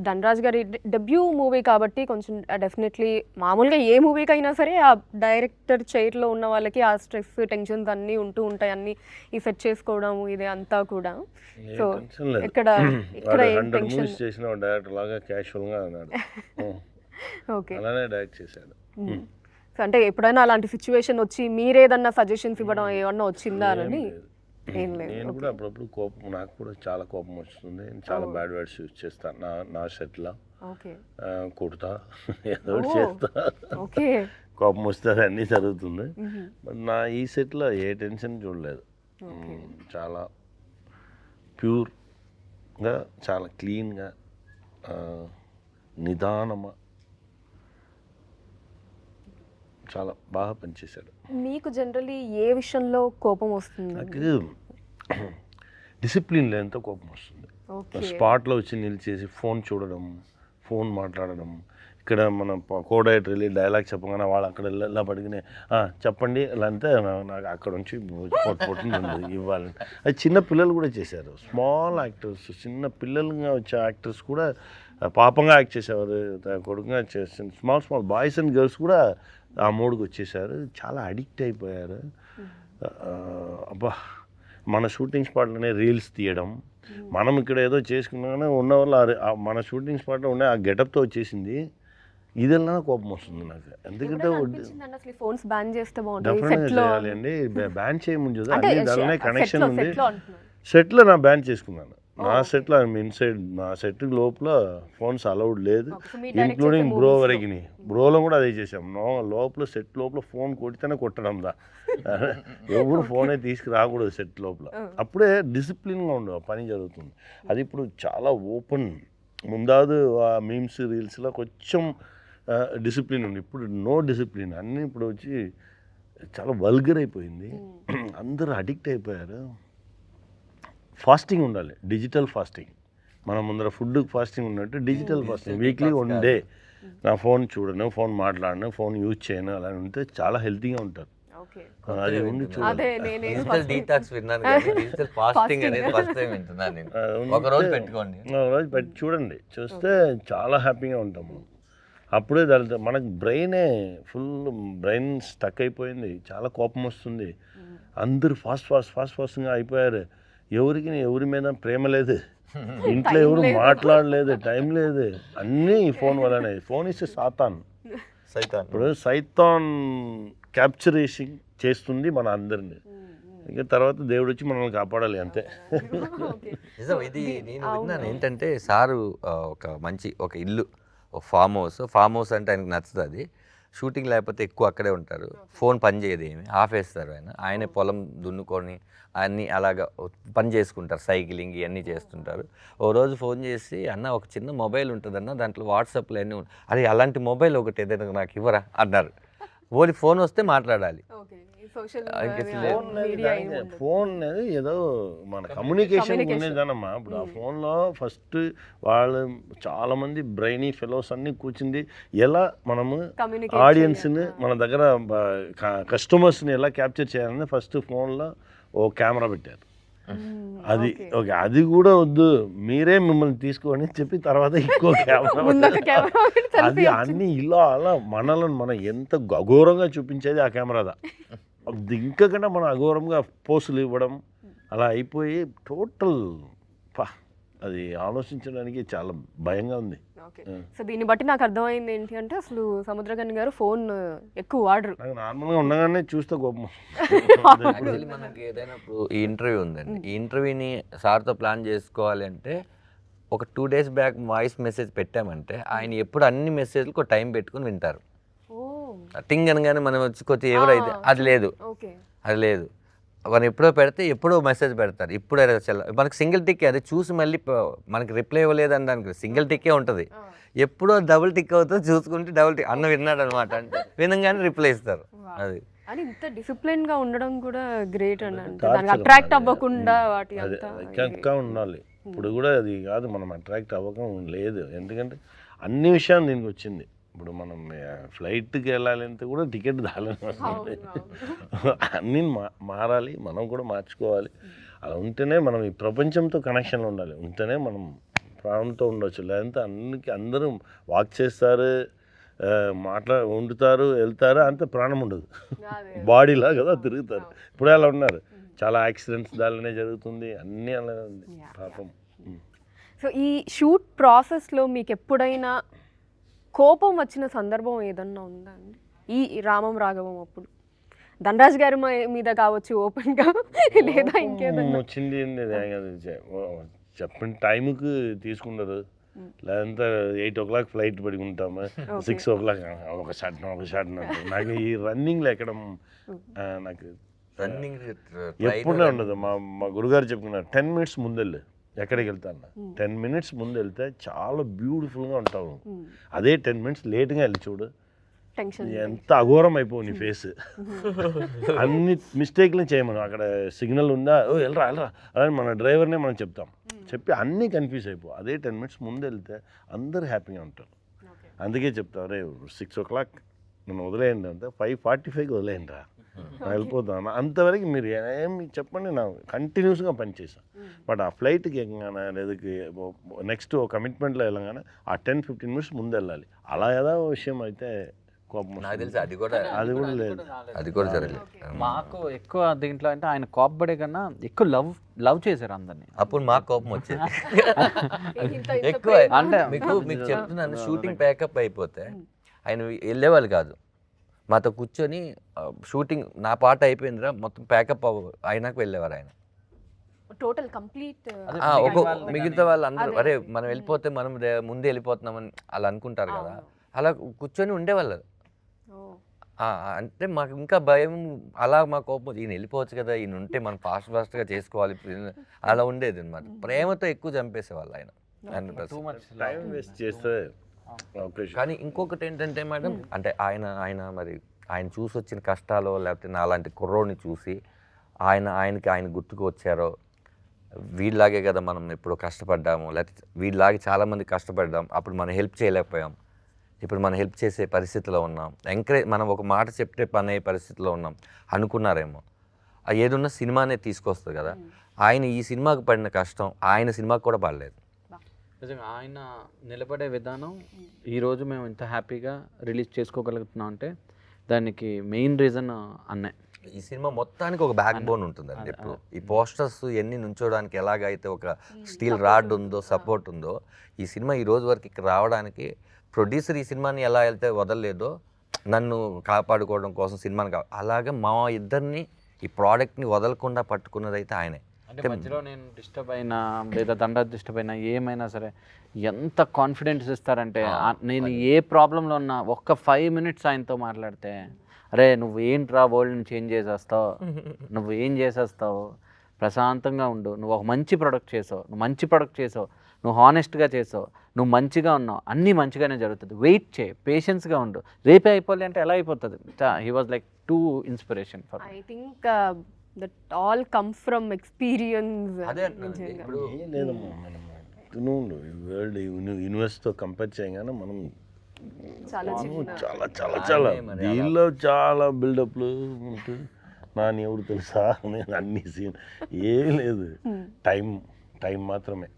ధనరాజ్ గారి డెబ్యూ మూవీ కాబట్టి కొంచెం డెఫినెట్లీ మామూలుగా ఏ మూవీకి అయినా సరే ఆ డైరెక్టర్ చైర్లో ఉన్న వాళ్ళకి ఆ స్ట్రెస్, టెన్షన్స్ అన్నీ ఉంటూ ఉంటాయి. అన్నీ ఈ సెట్ చేసుకోవడం ఇది అంతా కూడా. సో ఇక్కడ ఏం టెన్షన్ చేసిన డైరెక్టర్ లాగా క్యాషువల్గా అన్నాడు. ఓకే, అలానే డైరెక్ట్ చేశాడు. సో అంటే ఎప్పుడైనా అలాంటి సిచ్యువేషన్ వచ్చి మీరేదన్నా సజెషన్స్ ఇవ్వడం ఏమన్నా వచ్చిందా అని? ఏం లేదు. నేను కూడా అప్పుడప్పుడు కోపం, నాకు కూడా చాలా కోపం వస్తుంది. చాలా బ్యాడ్ వర్డ్స్ యూజ్ చేస్తాను నా సెట్లో. కుడతా, ఏదో చేస్తా, కోపం వస్తే అన్నీ జరుగుతుంది. నా ఈ సెట్లో ఏ టెన్షన్ చూడలేదు. చాలా ప్యూర్గా, చాలా క్లీన్గా, నిదానమా, చాలా బాగా పనిచేశాడు. మీకు జనరల్లీ ఏ విషయంలో కోపం వస్తుంది? నాకు డిసిప్లిన్ లేనితో కోపం వస్తుంది. స్పాట్లో వచ్చి నిలిచేసి ఫోన్ చూడడం, ఫోన్ మాట్లాడడం. ఇక్కడ మన కోడైట్ వెళ్ళి డైలాగ్ చెప్పగానే వాళ్ళు అక్కడ ఇలా పడిగినే చెప్పండి ఇలా అంటే నాకు అక్కడ నుంచి పొట్టింది ఇవ్వాలని. అది చిన్న పిల్లలు కూడా చేశారు. స్మాల్ యాక్టర్స్, చిన్న పిల్లలుగా వచ్చే యాక్టర్స్ కూడా పాపంగా యాక్ట్ చేసేవారు, కొడుకుగా చేసిన స్మాల్ బాయ్స్ అండ్ గర్ల్స్ కూడా ఆ మూడుకి వచ్చేసారు. చాలా అడిక్ట్ అయిపోయారు. అబ్బా, మన షూటింగ్ స్పాట్లోనే రీల్స్ తీయడం, మనం ఇక్కడ ఏదో చేసుకున్నాగానే ఉన్న వాళ్ళు మన షూటింగ్ స్పాట్లో ఉండే ఆ గెటప్తో వచ్చేసింది. ఇదన్నా కోపం వస్తుంది నాకు. ఎందుకంటే ఫోన్స్ బ్యాన్ చేస్తే డెఫినెట్గా చేయాలి అండి. బ్యాన్ చేయముందు దానిలోనే కనెక్షన్ ఉంది. సెట్లో నా బ్యాన్ చేసుకున్నాను. నా సెట్లో ఇన్సైడ్ నా సెట్ లోపల ఫోన్స్ అలౌడ్ లేదు, ఇంక్లూడింగ్ బ్రో వరకు. బ్రోలో కూడా అదే చేసాం. లోపల సెట్ లోపల ఫోన్ కొడితేనే కొట్టడం దా, ఎవరు ఫోనే తీసుకురాకూడదు సెట్ లోపల. అప్పుడే డిసిప్లిన్గా ఉండవు పని జరుగుతుంది. అది ఇప్పుడు చాలా ఓపెన్. ముందాదు ఆ మీమ్స్ రీల్స్లో కొంచెం డిసిప్లిన్ ఉంది, ఇప్పుడు నో డిసిప్లిన్. అన్నీ ఇప్పుడు వచ్చి చాలా వల్గర్ అయిపోయింది, అందరూ అడిక్ట్ అయిపోయారు. ఫాస్టింగ్ ఉండాలి, డిజిటల్ ఫాస్టింగ్. మన ముందర ఫుడ్ ఫాస్టింగ్ ఉన్నట్టు డిజిటల్ ఫాస్టింగ్. వీక్లీ 1 డే నా ఫోన్ చూడను, ఫోన్ మాట్లాడను, ఫోన్ యూజ్ చేయను, అలా ఉంటే చాలా హెల్తీగా ఉంటారు. అది ఉండి చూడాలి. డిజిటల్ డీటాక్స్ విన్నాను కానీ డిజిటల్ ఫాస్టింగ్ అనేది ఫస్ట్ టైం వింటున్నాను నేను. ఒక రోజు పెట్టుకోండి, ఒక రోజు పెట్టి చూడండి, చూస్తే చాలా హ్యాపీగా ఉంటాము. అప్పుడే దాని మనకు బ్రెయిన్ స్టక్ అయిపోయింది, చాలా కోపం వస్తుంది. అందరూ ఫాస్ట్గా అయిపోయారు. ఎవరి మీద ప్రేమ లేదు, ఇంట్లో ఎవరు మాట్లాడలేదు, టైం లేదు, అన్నీ ఈ ఫోన్ వల్లనే. ఫోన్ ఇస్తే సైతాన్. ఇప్పుడు సైతాన్ క్యాప్చరేషన్ చేస్తుంది మన అందరినీ. ఇంకా తర్వాత దేవుడు వచ్చి మనల్ని కాపాడాలి, అంతే. నిజం. ఇది నేను విన్నాను ఏంటంటే, సారు ఒక ఇల్లు, ఒక ఫామ్ హౌస్ అంటే ఆయనకు నచ్చుతుంది. షూటింగ్ లేకపోతే ఎక్కువ అక్కడే ఉంటారు, ఫోన్ పని చేయదు, ఏమి ఆపేస్తారు. ఆయనే పొలం దున్నుకొని అన్నీ అలాగా పని చేసుకుంటారు, సైక్లింగ్ ఇవన్నీ చేస్తుంటారు. ఓ రోజు ఫోన్ చేసి, అన్న ఒక చిన్న మొబైల్ ఉంటుందన్న, దాంట్లో వాట్సాప్లో అన్నీ అరే అలాంటి మొబైల్ ఒకటి ఏదైనా నాకు ఇవ్వరా అన్నారు. ఓన్లీ ఫోన్ వస్తే మాట్లాడాలి. ఫోన్ అనేది ఏదో మన కమ్యూనికేషన్ ఉండేదన్నమ్మా. ఇప్పుడు ఆ ఫోన్లో ఫస్ట్ వాళ్ళు చాలామంది బ్రెయినీ ఫెలోస్ అన్నీ కూర్చుంది, ఎలా మనము ఆడియన్స్ని మన దగ్గర కస్టమర్స్ని ఎలా క్యాప్చర్ చేయాలని ఫస్ట్ ఫోన్లో ఓ కెమెరా పెట్టారు. అది ఓకే, అది కూడా వద్దు, మీరే మిమ్మల్ని తీసుకోని చెప్పి తర్వాత ఇంకో కెమెరా. అది అన్ని ఇలా అలా మనల్ని మనం ఎంత అఘోరంగా చూపించేది ఆ కెమెరాదా. అది ఇంకకుండా మనం అఘోరంగా పోస్టులు ఇవ్వడం అలా అయిపోయి టోటల్ అది ఆలోచించడానికి చాలా భయంగా ఉంది. సో దీన్ని బట్టి నాకు అర్థమైంది ఏంటి అంటే, అసలు సముద్రగని గారు ఫోన్ ఎక్కువ వాడరు. నార్మల్గా ఉండగానే చూస్తే కోపం. మనకి ఏదైనా ఈ ఇంటర్వ్యూ ఉందండి, ఈ ఇంటర్వ్యూని సార్తో ప్లాన్ చేసుకోవాలి అంటే ఒక 2 days బ్యాక్ వాయిస్ మెసేజ్ పెట్టామంటే ఆయన ఎప్పుడు అన్ని మెసేజ్లకు ఒక టైం పెట్టుకుని వింటారు. టింగ్ అనగానే మనం వచ్చి కొద్ది ఎవరైతే అది లేదు, మనం ఎప్పుడో పెడితే ఎప్పుడో మెసేజ్ పెడతారు. ఇప్పుడు మనకి సింగిల్ టిక్, అది చూసి మళ్ళీ మనకి రిప్లై ఇవ్వలేదు అని దానికి సింగిల్ టిక్కే ఉంటుంది. ఎప్పుడో డబుల్ టిక్ అవుతుంది, చూసుకుంటే డబుల్ టిక్ అన్న విన్నాడు అనమాట అంటే వినంగానే రిప్లై ఇస్తారు. అది అని ఇంత డిసిప్లిన్ గా ఉండడం కూడా గ్రేట్ అని అంటే, దానికి అట్రాక్ట్ అవ్వకుండా వాటి అంతా ఉండాలి. ఇప్పుడు కూడా అది కాదు, మనం అట్రాక్ట్ అవ్వకం లేదు. ఎందుకంటే అన్ని విషయాలు దీనికి వచ్చింది. ఇప్పుడు మనం ఫ్లైట్కి వెళ్ళాలంటే కూడా టికెట్ దాలని అన్నీ మారాలి, మనం కూడా మార్చుకోవాలి. అలా ఉంటేనే మనం ఈ ప్రపంచంతో కనెక్షన్లో ఉండాలి, ఉంటేనే మనం ప్రాణంతో ఉండొచ్చు. లేదంటే అందరూ వాక్ చేస్తారు, వండుతారు, వెళ్తారు, అంత ప్రాణం ఉండదు, బాడీలా కదా తిరుగుతారు. ఇప్పుడే అలా ఉన్నారు, చాలా యాక్సిడెంట్స్ దానిలోనే జరుగుతుంది, అన్నీ అలానే ఉంది పాపం. సో ఈ షూట్ ప్రాసెస్లో మీకు ఎప్పుడైనా కోపం వచ్చిన సందర్భం ఏదన్నా ఉందా అండి? ఈ రామం రాఘవం అప్పుడు ధనరాజ్ గారి మీద కావచ్చు ఓపెన్గా, లేదా ఇంకేదన్నా వచ్చింది? చెప్పిన టైంకి తీసుకుంటారు, లేదంటే 8 o'clock ఫ్లైట్ పడి ఉంటాము, 6 o'clock ఒక షాట్ నాకు ఈ రన్నింగ్లో ఎక్కడం నాకు రన్నింగ్ ఎప్పుడే ఉండదు. మా గురుగారు చెప్పుకున్నారు 10 minutes ముందెళ్ళు ఎక్కడికి వెళ్తాను, 10 minutes ముందు వెళ్తే చాలా బ్యూటిఫుల్గా ఉంటావు. అదే 10 minutes లేట్గా వెళ్ళి చూడు, ఎంత అఘోరం అయిపోవు నీ ఫేస్. అన్ని మిస్టేక్లు చేయమను. అక్కడ సిగ్నల్ ఉందా, వెళ్ళరా అలానే మన డ్రైవర్నే మనం చెప్తాం, చెప్పి అన్నీ కన్ఫ్యూజ్ అయిపో. అదే 10 minutes ముందు వెళ్తే అందరూ హ్యాపీగా ఉంటారు. అందుకే చెప్తావు, రే 6 o'clock నన్ను వదిలేయండి అంటే 5:45కి వదిలేయండి రా, వెళ్ళిపోతాను. అంతవరకు మీరు ఏమి చెప్పండి, నా కంటిన్యూస్గా పనిచేసాను. బట్ ఆ ఫ్లైట్కి ఎక్కగానే లేదా నెక్స్ట్ కమిట్మెంట్లో వెళ్ళగానే ఆ 10-15 minutes ముందు వెళ్ళాలి. అలా ఏదో విషయం అయితే కోపం నాకు తెలిసి అది కూడా లేదు, అది కూడా జరగలేదు. మాకు ఎక్కువ దీంట్లో అంటే ఆయన కోపపడే కన్నా ఎక్కువ లవ్ చేశారు అందరినీ. అప్పుడు మాకు కోపం వచ్చేది ఎక్కువ. అంటే మీకు చెప్తున్నాను, షూటింగ్ ప్యాకప్ అయిపోతే ఆయన వెళ్ళేవాళ్ళు కాదు, మాతో కూర్చొని షూటింగ్ నా పాట అయిపోయిందిరా మొత్తం ప్యాకప్ అయినాక వెళ్ళేవారు ఆయన. టోటల్ కంప్లీట్ మిగతా వాళ్ళు అందరూ అరే మనం వెళ్ళిపోతే మనం ముందే వెళ్ళిపోతున్నామని అలా అనుకుంటారు కదా, అలా కూర్చొని ఉండేవాళ్ళు. అంటే మాకు ఇంకా భయం, అలా మా కోపం ఈయన వెళ్ళిపోవచ్చు కదా, ఈయన ఉంటే మనం ఫాస్ట్గా చేసుకోవాలి అలా ఉండేది అనమాట. ప్రేమతో ఎక్కువ చంపేసేవాళ్ళు ఆయన 100%. టైం వేస్ట్ చేస్తే. కానీ ఇంకొకటి ఏంటంటే మేడం, అంటే ఆయన మరి ఆయన చూసి వచ్చిన కష్టాలు, లేకపోతే నా అలాంటి కుర్రోడిని చూసి ఆయన గుర్తుకు వచ్చారో, వీళ్ళలాగే కదా మనం ఎప్పుడో కష్టపడ్డాము, లేకపోతే వీళ్ళలాగే చాలామంది కష్టపడ్డాం, అప్పుడు మనం హెల్ప్ చేయలేకపోయాం, ఇప్పుడు మనం హెల్ప్ చేసే పరిస్థితిలో ఉన్నాం, మనం ఒక మాట చెప్తే పని అయ్యే పరిస్థితిలో ఉన్నాం అనుకున్నారేమో. ఏదున్నా సినిమానే తీసుకొస్తుంది కదా. ఆయన ఈ సినిమాకి పడిన కష్టం ఆయన సినిమాకి కూడా పడలేదు. నిజంగా ఆయన నిలబడే విధానం ఈరోజు మేము ఇంత హ్యాపీగా రిలీజ్ చేసుకోగలుగుతున్నాం అంటే దానికి మెయిన్ రీజన్ అన్నే. ఈ సినిమా మొత్తానికి ఒక బ్యాక్ బోన్ ఉంటుందండి. ఇప్పుడు ఈ పోస్టర్స్ ఎన్ని నుంచోడానికి ఎలాగైతే ఒక స్టీల్ రాడ్ ఉందో, సపోర్ట్ ఉందో, ఈ సినిమా ఈ రోజు వరకు ఇక్కడ రావడానికి ప్రొడ్యూసర్ ఈ సినిమాని ఎలా అయితే వదలలేదో నన్ను కాపాడుకోవడం కోసం సినిమాని అలాగే మా ఇద్దరిని ఈ ప్రోడక్ట్ని వదలకుండా పట్టుకున్నది అయితే ఆయనే. అంటే మధ్యలో నేను డిస్టర్బ్ అయినా లేదా దండ డిస్టర్బ్ అయినా ఏమైనా సరే ఎంత కాన్ఫిడెన్స్ ఇస్తారంటే, నేను ఏ ప్రాబ్లంలో ఉన్నా ఒక్క 5 minutes ఆయనతో మాట్లాడితే, అరే నువ్వు ఏంట్రా వరల్డ్ని చేంజ్ చేసేస్తావు, నువ్వు ఏం చేసేస్తావు, ప్రశాంతంగా ఉండు, నువ్వు ఒక మంచి ప్రొడక్ట్ చేసావు, నువ్వు హానెస్ట్గా చేసావు, నువ్వు మంచిగా ఉన్నావు, అన్నీ మంచిగానే జరుగుతుంది, వెయిట్ చేయి, పేషెన్స్గా ఉండు, రేపే అయిపోలే అంటే ఎలా అయిపోతుంది. He was like two inspiration for. I think that all comes from experience. ఇప్పుడు లేదమ్మా, మనం వరల్డ్ యూనివర్స్తో కంపేర్ చేయగానే మనం చాలా దీనిలో చాలా బిల్డప్లు ఉంటుంది. నాని ఎవరు తెలుసా, నేను అన్ని సీన్ ఏం లేదు, టైం మాత్రమే,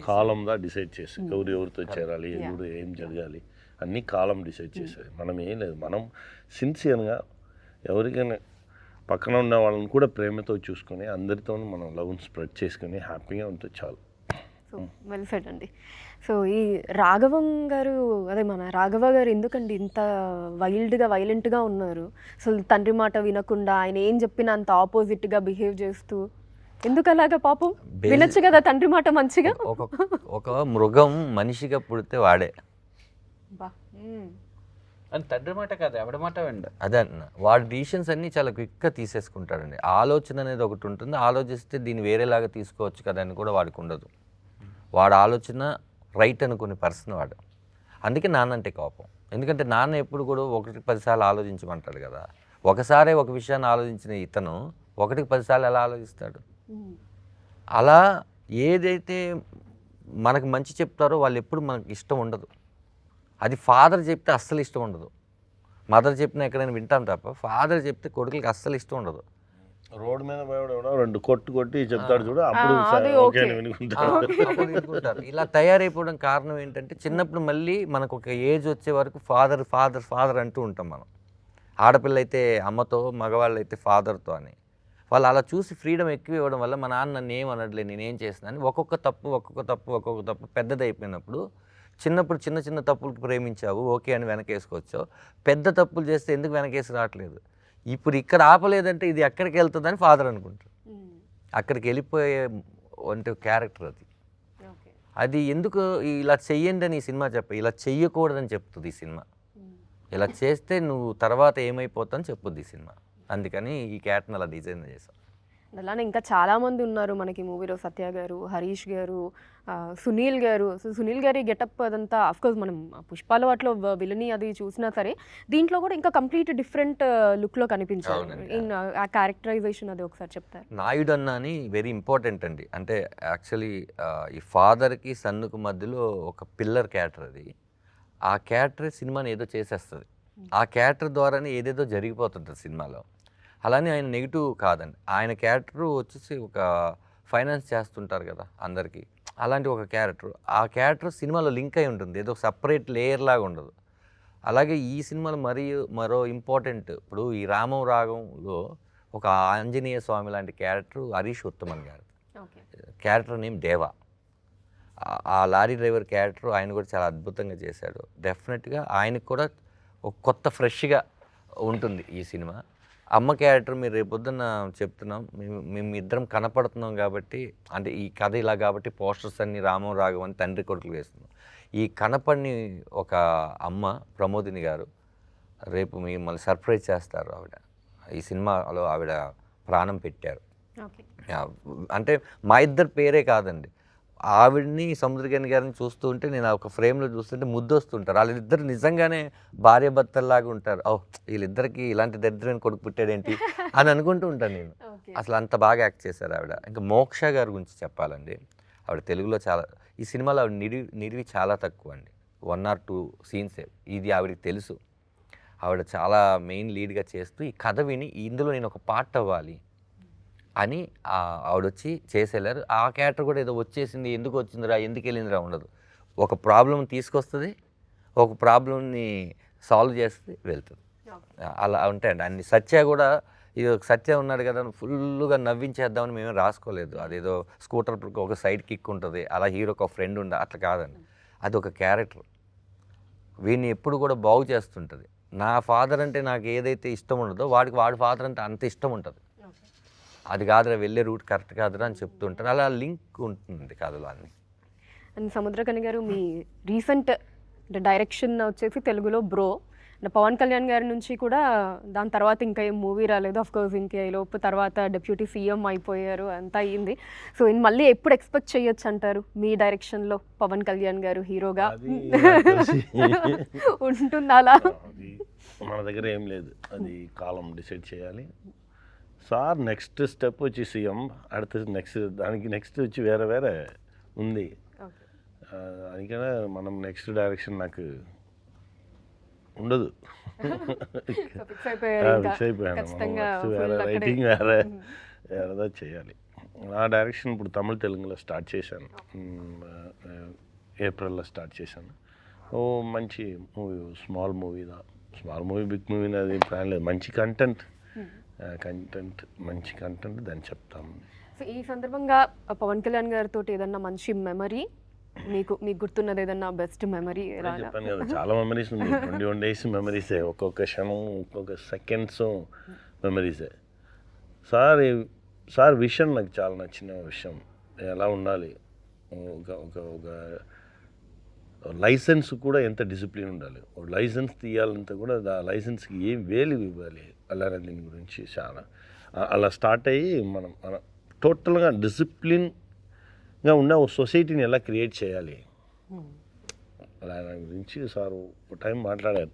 కాలంగా డిసైడ్ చేసి ఎవరితో చేరాలి, ఎవరు ఏం జరగాలి అన్నీ కాలం డిసైడ్ చేసేది. మనం ఏం లేదు, మనం సిన్సియర్గా ఎవరికైనా పక్కన ఉన్న వాళ్ళని కూడా ప్రేమతో చూసుకొని అందరితోనూ మనం లవ్ని స్ప్రెడ్ చేసుకొని హ్యాపీగా ఉంటే చాలు. సో వెల్ సెడ్ అండి. సో ఈ రాఘవం గారు, అదే మన రాఘవ గారు ఎందుకండి ఇంత వైలెంట్గా ఉన్నారు? అసలు తండ్రి మాట వినకుండా ఆయన ఏం చెప్పినా అంత ఆపోజిట్గా బిహేవ్ చేస్తూ ఎందుకు అలాగా? పాపం వినొచ్చు కదా తండ్రి మాట మంచిగా. ఒక మృగం మనిషిగా పుడితే వాడే, అని తండ్రి మాట కాదు ఎవడి మాట వెండి. అదే అన్న, వాడి డిసిషన్స్ అన్నీ చాలా క్విక్గా తీసేసుకుంటాడండి. ఆలోచన అనేది ఒకటి ఉంటుంది, ఆలోచిస్తే దీన్ని వేరేలాగా తీసుకోవచ్చు కదా అని కూడా వాడికి ఉండదు. వాడు ఆలోచన రైట్ అనుకునే పర్సన్ వాడు. అందుకే నాన్న అంటే కోపం. ఎందుకంటే నాన్న ఎప్పుడు కూడా 1-10 సార్లు ఆలోచించమంటాడు కదా. ఒకసారే ఒక విషయాన్ని ఆలోచించిన ఇతను 1-10 సార్లు ఎలా ఆలోచిస్తాడు? అలా ఏదైతే మనకు మంచి చెప్తారో వాళ్ళు ఎప్పుడు మనకు ఇష్టం ఉండదు. అది ఫాదర్ చెప్తే అస్సలు ఇష్టం ఉండదు. మదర్ చెప్పినా ఎక్కడైనా వింటాం తప్ప ఫాదర్ చెప్తే కొడుకులకి అస్సలు ఇష్టం ఉండదు. రోడ్డు మీద పోయాడు 2 కొట్టి చెప్తాడు చూడు, అప్పుడు వినుకుంటారు. ఇలా తయారైపోవడం కారణం ఏంటంటే చిన్నప్పుడు మళ్ళీ మనకు ఒక ఏజ్ వచ్చే వరకు ఫాదర్ అంటూ ఉంటాం మనం. ఆడపిల్ల అయితే అమ్మతో, మగవాళ్ళు అయితే ఫాదర్తో అని. వాళ్ళు అలా చూసి ఫ్రీడమ్ ఎక్కువ ఇవ్వడం వల్ల మా నాన్న నన్ను ఏం అనట్లేదు, నేనేం చేస్తున్నాను ఒక్కొక్క తప్పు పెద్దది అయిపోయినప్పుడు, చిన్నప్పుడు చిన్న తప్పులకు ప్రేమించావు ఓకే అని వెనకేసుకోవచ్చావు, పెద్ద తప్పులు చేస్తే ఎందుకు వెనకేసి రావట్లేదు, ఇప్పుడు ఇక్కడ ఆపలేదంటే ఇది ఎక్కడికి వెళ్తుందని ఫాదర్ అనుకుంటారు. అక్కడికి వెళ్ళిపోయే అంటే క్యారెక్టర్ అది ఎందుకు ఇలా చెయ్యండి అని ఈ సినిమా ఇలా చెయ్యకూడదని చెప్తుంది ఈ సినిమా. ఇలా చేస్తే నువ్వు తర్వాత ఏమైపోతావు చెప్పుద్ది ఈ సినిమా. అందుకని ఈ క్యారెక్టర్ని అలా డిజైన్ చేశాం. అలానే ఇంకా చాలామంది ఉన్నారు మనకి మూవీలో. సత్య గారు, హరీష్ గారు, సునీల్ గారు. సో సునీల్ గారి గెటప్ అదంతా అఫ్కోర్స్ మనం పుష్పాల వాటిలో విలని అది చూసినా సరే దీంట్లో కూడా ఇంకా కంప్లీట్ డిఫరెంట్ లుక్లో కనిపించారు. ఇన్ ఆ క్యారెక్టరైజేషన్ అది ఒకసారి చెప్తారు. నాయుడు అన్న అని వెరీ ఇంపార్టెంట్ అండి. అంటే యాక్చువల్లీ ఈ ఫాదర్కి సన్నుకు మధ్యలో ఒక పిల్లర్ క్యారెక్టర్ అది. ఆ క్యారెక్టర్ సినిమాని ఏదో చేసేస్తుంది. ఆ క్యారెక్టర్ ద్వారానే ఏదేదో జరిగిపోతుంటుంది సినిమాలో. అలానే ఆయన నెగిటివ్ కాదండి. ఆయన క్యారెక్టర్ వచ్చేసి ఒక ఫైనాన్స్ చేస్తుంటారు కదా అందరికీ, అలాంటి ఒక క్యారెక్టర్. ఆ క్యారెక్టర్ సినిమాలో లింక్ అయి ఉంటుంది, ఏదో సపరేట్ లేయర్ లాగా ఉండదు. అలాగే ఈ సినిమాలో మరో ఇంపార్టెంట్, ఇప్పుడు ఈ రామం రాగంలో ఒక ఆంజనేయ స్వామి లాంటి క్యారెక్టర్ హరీష్ ఉత్తమన్ గారు. క్యారెక్టర్ నేమ్ దేవా. ఆ లారీ డ్రైవర్ క్యారెక్టర్ ఆయన కూడా చాలా అద్భుతంగా చేశాడు. డెఫినెట్గా ఆయనకు కూడా ఒక కొత్త ఫ్రెష్గా ఉంటుంది ఈ సినిమా. అమ్మ క్యారెక్టర్ మీరు రేపొద్దున చెప్తున్నాం, మేము ఇద్దరం కనపడుతున్నాం కాబట్టి, అంటే ఈ కథ ఇలా కాబట్టి పోస్టర్స్ అన్ని రామం రాఘవం అని తండ్రి కొడుకులు వేస్తున్నాం. ఈ కనపడిని ఒక అమ్మ ప్రమోదిని గారు రేపు మిమ్మల్ని సర్ప్రైజ్ చేస్తారు. ఆవిడ ఈ సినిమాలో ఆవిడ ప్రాణం పెట్టారు. అంటే మా ఇద్దరు పేరే కాదండి, ఆవిడ్ని సముద్రగని గారిని చూస్తూ ఉంటే నేను ఒక ఫ్రేమ్లో చూస్తుంటే ముద్దు వస్తుంటారు. వాళ్ళిద్దరు నిజంగానే భార్య భర్తల్లాగా ఉంటారు. ఓ వీళ్ళిద్దరికి ఇలాంటి దరిద్రమైన కొడుకు పుట్టాడేంటి అని అనుకుంటూ ఉంటాను నేను. అసలు అంత బాగా యాక్ట్ చేశారు ఆవిడ. ఇంకా మోక్ష గారి గురించి చెప్పాలండి, ఆవిడ తెలుగులో చాలా, ఈ సినిమాలో ఆవిడ నిడివి చాలా తక్కువ అండి, 1 or 2 సీన్సే. ఇది ఆవిడకి తెలుసు. ఆవిడ చాలా మెయిన్ లీడ్గా చేస్తూ ఈ కథ విని ఇందులో నేను ఒక పార్ట్ అవ్వాలి అని ఆవిడొచ్చి చేసేళ్ళారు. ఆ క్యారెక్టర్ కూడా ఏదో వచ్చేసింది, ఎందుకు వచ్చిందిరా ఎందుకు వెళ్ళిందిరా ఉండదు. ఒక ప్రాబ్లం తీసుకొస్తుంది, ఒక ప్రాబ్లంని సాల్వ్ చేస్తుంది, వెళ్తుంది. అలా ఉంటాయండి అన్ని. సత్య కూడా ఇది ఒక సత్య ఉన్నాడు కదా ఫుల్గా నవ్వించేద్దామని మేము రాసుకోలేదు. అదేదో స్కూటర్ ఒక సైడ్ కిక్ ఉంటుంది, అలా హీరోకి ఒక ఫ్రెండ్ ఉండ, అట్లా కాదండి. అది ఒక క్యారెక్టర్, వీడిని ఎప్పుడు కూడా బాగు చేస్తుంటుంది. నా ఫాదర్ అంటే నాకు ఏదైతే ఇష్టం ఉండదో వాడికి వాడి ఫాదర్ అంటే అంత ఇష్టం ఉంటుంది. అది కాదురా వెళ్ళే రూట్ కరెక్ట్ కాదురా అని చెప్తుంటారు. అలా లింక్ ఉంటుంది కథలో అన్ని. అండ్ సముద్రకని గారు, మీ రీసెంట్ డైరెక్షన్ వచ్చేసి తెలుగులో బ్రో, పవన్ కళ్యాణ్ గారి నుంచి కూడా దాని తర్వాత ఇంకా ఏం మూవీ రాలేదు. అఫ్కోర్స్ ఇంకా లోపు తర్వాత డిప్యూటీ సీఎం అయిపోయారు, అంతా అయ్యింది. సో మళ్ళీ ఎప్పుడు ఎక్స్పెక్ట్ చేయొచ్చు అంటారు మీ డైరెక్షన్లో పవన్ కళ్యాణ్ గారు హీరోగా ఉంటుంది? అలా మన దగ్గర ఏం లేదు, అది కాలం డిసైడ్ చేయాలి. సార్ నెక్స్ట్ స్టెప్ వచ్చి సీఎం, దానికి నెక్స్ట్ వచ్చి వేరే ఉంది. అందుకనే మనం నెక్స్ట్ డైరెక్షన్ నాకు ఉండదు. ఫిక్స్ అయిపోయాను. రైటింగ్ వేరేదా చేయాలి. ఆ డైరెక్షన్ ఇప్పుడు తమిళ తెలుగులో స్టార్ట్ చేశాను, ఏప్రిల్లో స్టార్ట్ చేశాను. మంచి movie, small movie big movie అది ప్లాన్ లేదు. మంచి కంటెంట్ మంచి కంటెంట్ దాన్ని చెప్తాము. సో ఈ సందర్భంగా పవన్ కళ్యాణ్ గారితో ఏదన్నా మంచి మెమరీ మీకు గుర్తున్నది, ఏదన్నా బెస్ట్ మెమరీ? చెప్పాను కదా చాలా మెమరీస్ ఉంది, 21 days మెమరీసే, ఒక్కొక్క క్షణం ఒక్కొక్క సెకండ్స్ మెమరీసే. సార్ విషయం నాకు చాలా నచ్చిన విషయం, ఎలా ఉండాలి, ఒక లైసెన్స్ కూడా ఎంత డిసిప్లిన్ ఉండాలి, ఒక లైసెన్స్ తీయాలంటే కూడా ఆ లైసెన్స్కి ఏం వేలు ఇవ్వాలి, అలానే దీని గురించి చాలా అలా స్టార్ట్ అయ్యి మనం టోటల్గా డిసిప్లిన్గా ఉన్న ఒక సొసైటీని ఎలా క్రియేట్ చేయాలి అలా గురించి సార్ ఒక టైం మాట్లాడారు.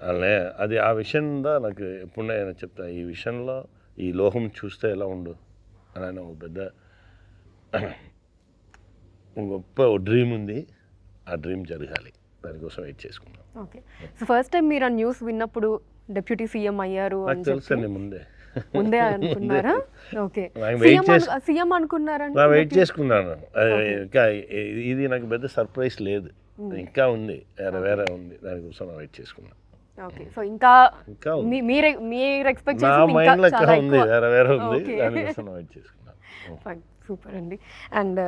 అలానే అది ఆ విషయంలో నాకు ఎప్పుడైనా చెప్తా, ఈ విషయంలో ఈ లోహం చూస్తే ఎలా ఉండు అలానే ఒక పెద్ద గొప్ప డ్రీమ్ ఉంది, ఆ డ్రీమ్ జరగాలి, దానికోసం వెయిట్ చేసుకున్నాం. ఓకే. సో ఫస్ట్ టైం మీరు ఆ న్యూస్ విన్నప్పుడు డిప్యూటీ సీఎం అయ్యారు నాకు తెలుసండి ముందే అనుకున్నారా? ఓకే, సీఎం అనుకున్నారా? వెయిట్ చేసుకున్నాను. ఇది నాకు పెద్ద సర్ప్రైజ్ లేదు, ఇంకా ఉంది, వేరే ఉంది, దానికోసం వెయిట్ చేసుకున్నాను. ఓకే. సో ఇంకా మీరు ఎక్స్పెక్ట్ చేసిన మైండ్ లెక్క ఉంది, వేరే ఉంది, దానికోసం వెయిట్ చేసుకున్నాను. సూపర్ అండి. అండ్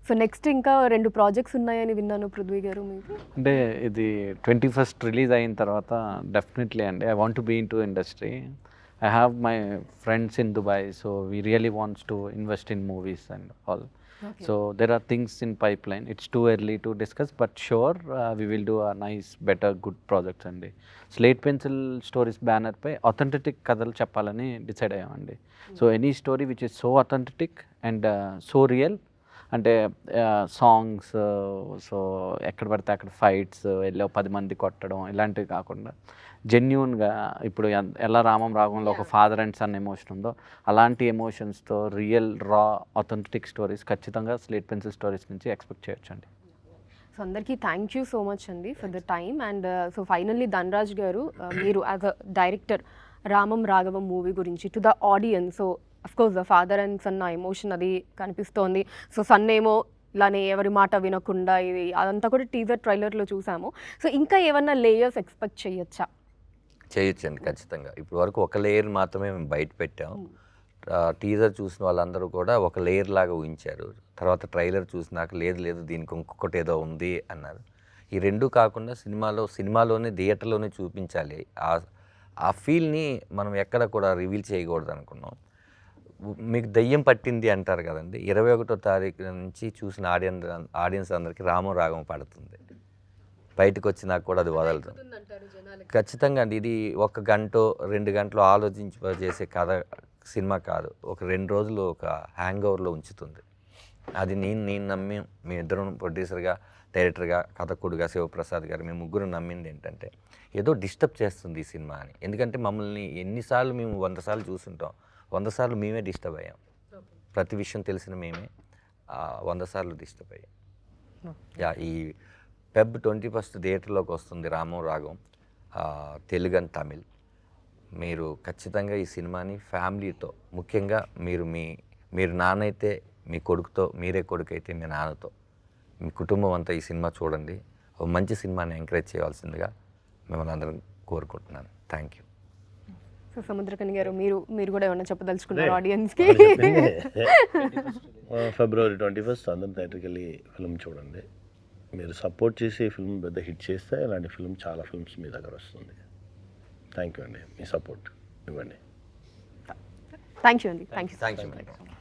సో నెక్స్ట్ ఇంకా 2 ప్రాజెక్ట్స్ ఉన్నాయని విన్నాను పృథ్వీ గారు, మీకు? అంటే ఇది 21st రిలీజ్ అయిన తర్వాత డెఫినెట్లీ అండి I want to be in to industry. I have my friends in Dubai, so we really wants to invest in movies and all. Okay. So there are things in pipeline. It's too early to discuss, but sure, we will do a nice, better, good projects అండి. స్లేట్ పెన్సిల్ స్టోరీస్ బ్యానర్ పై అథెంటిక్ కథలు చెప్పాలని డిసైడ్ అయ్యామండి. So any story which is so authentic and so real, అంటే సాంగ్స్, సో ఎక్కడ పడితే అక్కడ ఫైట్స్, వెళ్ళో 10 మంది కొట్టడం ఇలాంటివి కాకుండా జెన్యూన్గా ఇప్పుడు ఎలా రామం రాగంలో ఒక ఫాదర్ అండ్ సన్ ఎమోషన్ ఉందో అలాంటి ఎమోషన్స్తో రియల్ రా అథెంటిక్ స్టోరీస్ ఖచ్చితంగా స్లేట్ పెన్సిల్ స్టోరీస్ నుంచి ఎక్స్పెక్ట్ చేయొచ్చు అండి. సో అందరికీ థ్యాంక్ యూ సో మచ్ అండి for the time. And so finally Dhanraj garu, మీరు as a director Ramam Raghavam movie గురించి to the audience, so of course the father and son emotion అది కనిపిస్తోంది. సో సన్ ఏమో ఇలానే ఎవరి మాట వినకుండా, ఇది అదంతా కూడా టీజర్ ట్రైలర్లో చూసాము. సో ఇంకా ఏమన్నా లేయర్స్ ఎక్స్పెక్ట్ చేయొచ్చా? చేయొచ్చండి ఖచ్చితంగా. ఇప్పుడు వరకు ఒక లేయర్ మాత్రమే మేము బయట పెట్టాం. టీజర్ చూసిన వాళ్ళందరూ కూడా ఒక లేయర్ లాగా ఊహించారు. తర్వాత ట్రైలర్ చూసినాక లేదు దీనికి ఇంకొకటి ఏదో ఉంది అన్నారు. ఈ 2 కాకుండా సినిమాలోనే థియేటర్లోనే చూపించాలి, ఆ ఫీల్ని మనం ఎక్కడ కూడా రివీల్ చేయకూడదు అనుకున్నాం. మీకు దయ్యం పట్టింది అంటారు కదండి, 21వ తారీఖు నుంచి చూసిన ఆడియన్స్ అందరికీ రామం రాగం పడుతుంది. బయటకు వచ్చినాక కూడా అది వదలదు. ఖచ్చితంగా అండి, ఇది 1 గంట 2 గంటలు ఆలోచించి చేసే కథ సినిమా కాదు. ఒక 2 రోజులు ఒక హ్యాంగ్ ఓవర్లో ఉంచుతుంది. అది నేను నమ్మి, మీ ఇద్దరం ప్రొడ్యూసర్గా, డైరెక్టర్గా, కథకుడుగా శివప్రసాద్ గారు మేము ముగ్గురు నమ్మింది ఏంటంటే ఏదో డిస్టర్బ్ చేస్తుంది ఈ సినిమా అని. ఎందుకంటే మమ్మల్ని ఎన్నిసార్లు మేము 100 సార్లు చూసుంటాం, 100 సార్లు మేమే డిస్టర్బ్ అయ్యాం. ప్రతి విషయం తెలిసిన మేమే 100 సార్లు డిస్టర్బ్ అయ్యాం. ఈ ఫెబ్ 21 థియేటర్లోకి వస్తుంది రామం రాగం, తెలుగు అండ్ తమిళ్. మీరు ఖచ్చితంగా ఈ సినిమాని ఫ్యామిలీతో, ముఖ్యంగా మీరు నాన్న అయితే మీ కొడుకుతో, మీరే కొడుకు అయితే మీ నాన్నతో, మీ కుటుంబం అంతా ఈ సినిమా చూడండి. ఒక మంచి సినిమాని ఎంకరేజ్ చేయవలసిందిగా మిమ్మల్ని అందరం కోరుకుంటున్నాను. Thank you. సో సముద్రకని గారు, మీరు కూడా ఏమన్నా చెప్పదలుచుకున్నారు ఆడియన్స్కి? ఫిబ్రవరి 21 అందరం థియేటర్కి వెళ్ళి ఫిల్మ్ చూడండి. మీరు సపోర్ట్ చేసి ఈ ఫిల్మ్ పెద్ద హిట్ చేస్తే ఇలాంటి ఫిల్మ్ చాలా ఫిల్మ్స్ మీ దగ్గర వస్తుంది. థ్యాంక్ యూ అండి, మీ సపోర్ట్ ఇవ్వండి. థ్యాంక్ యూ అండి. Thank you. Thank you.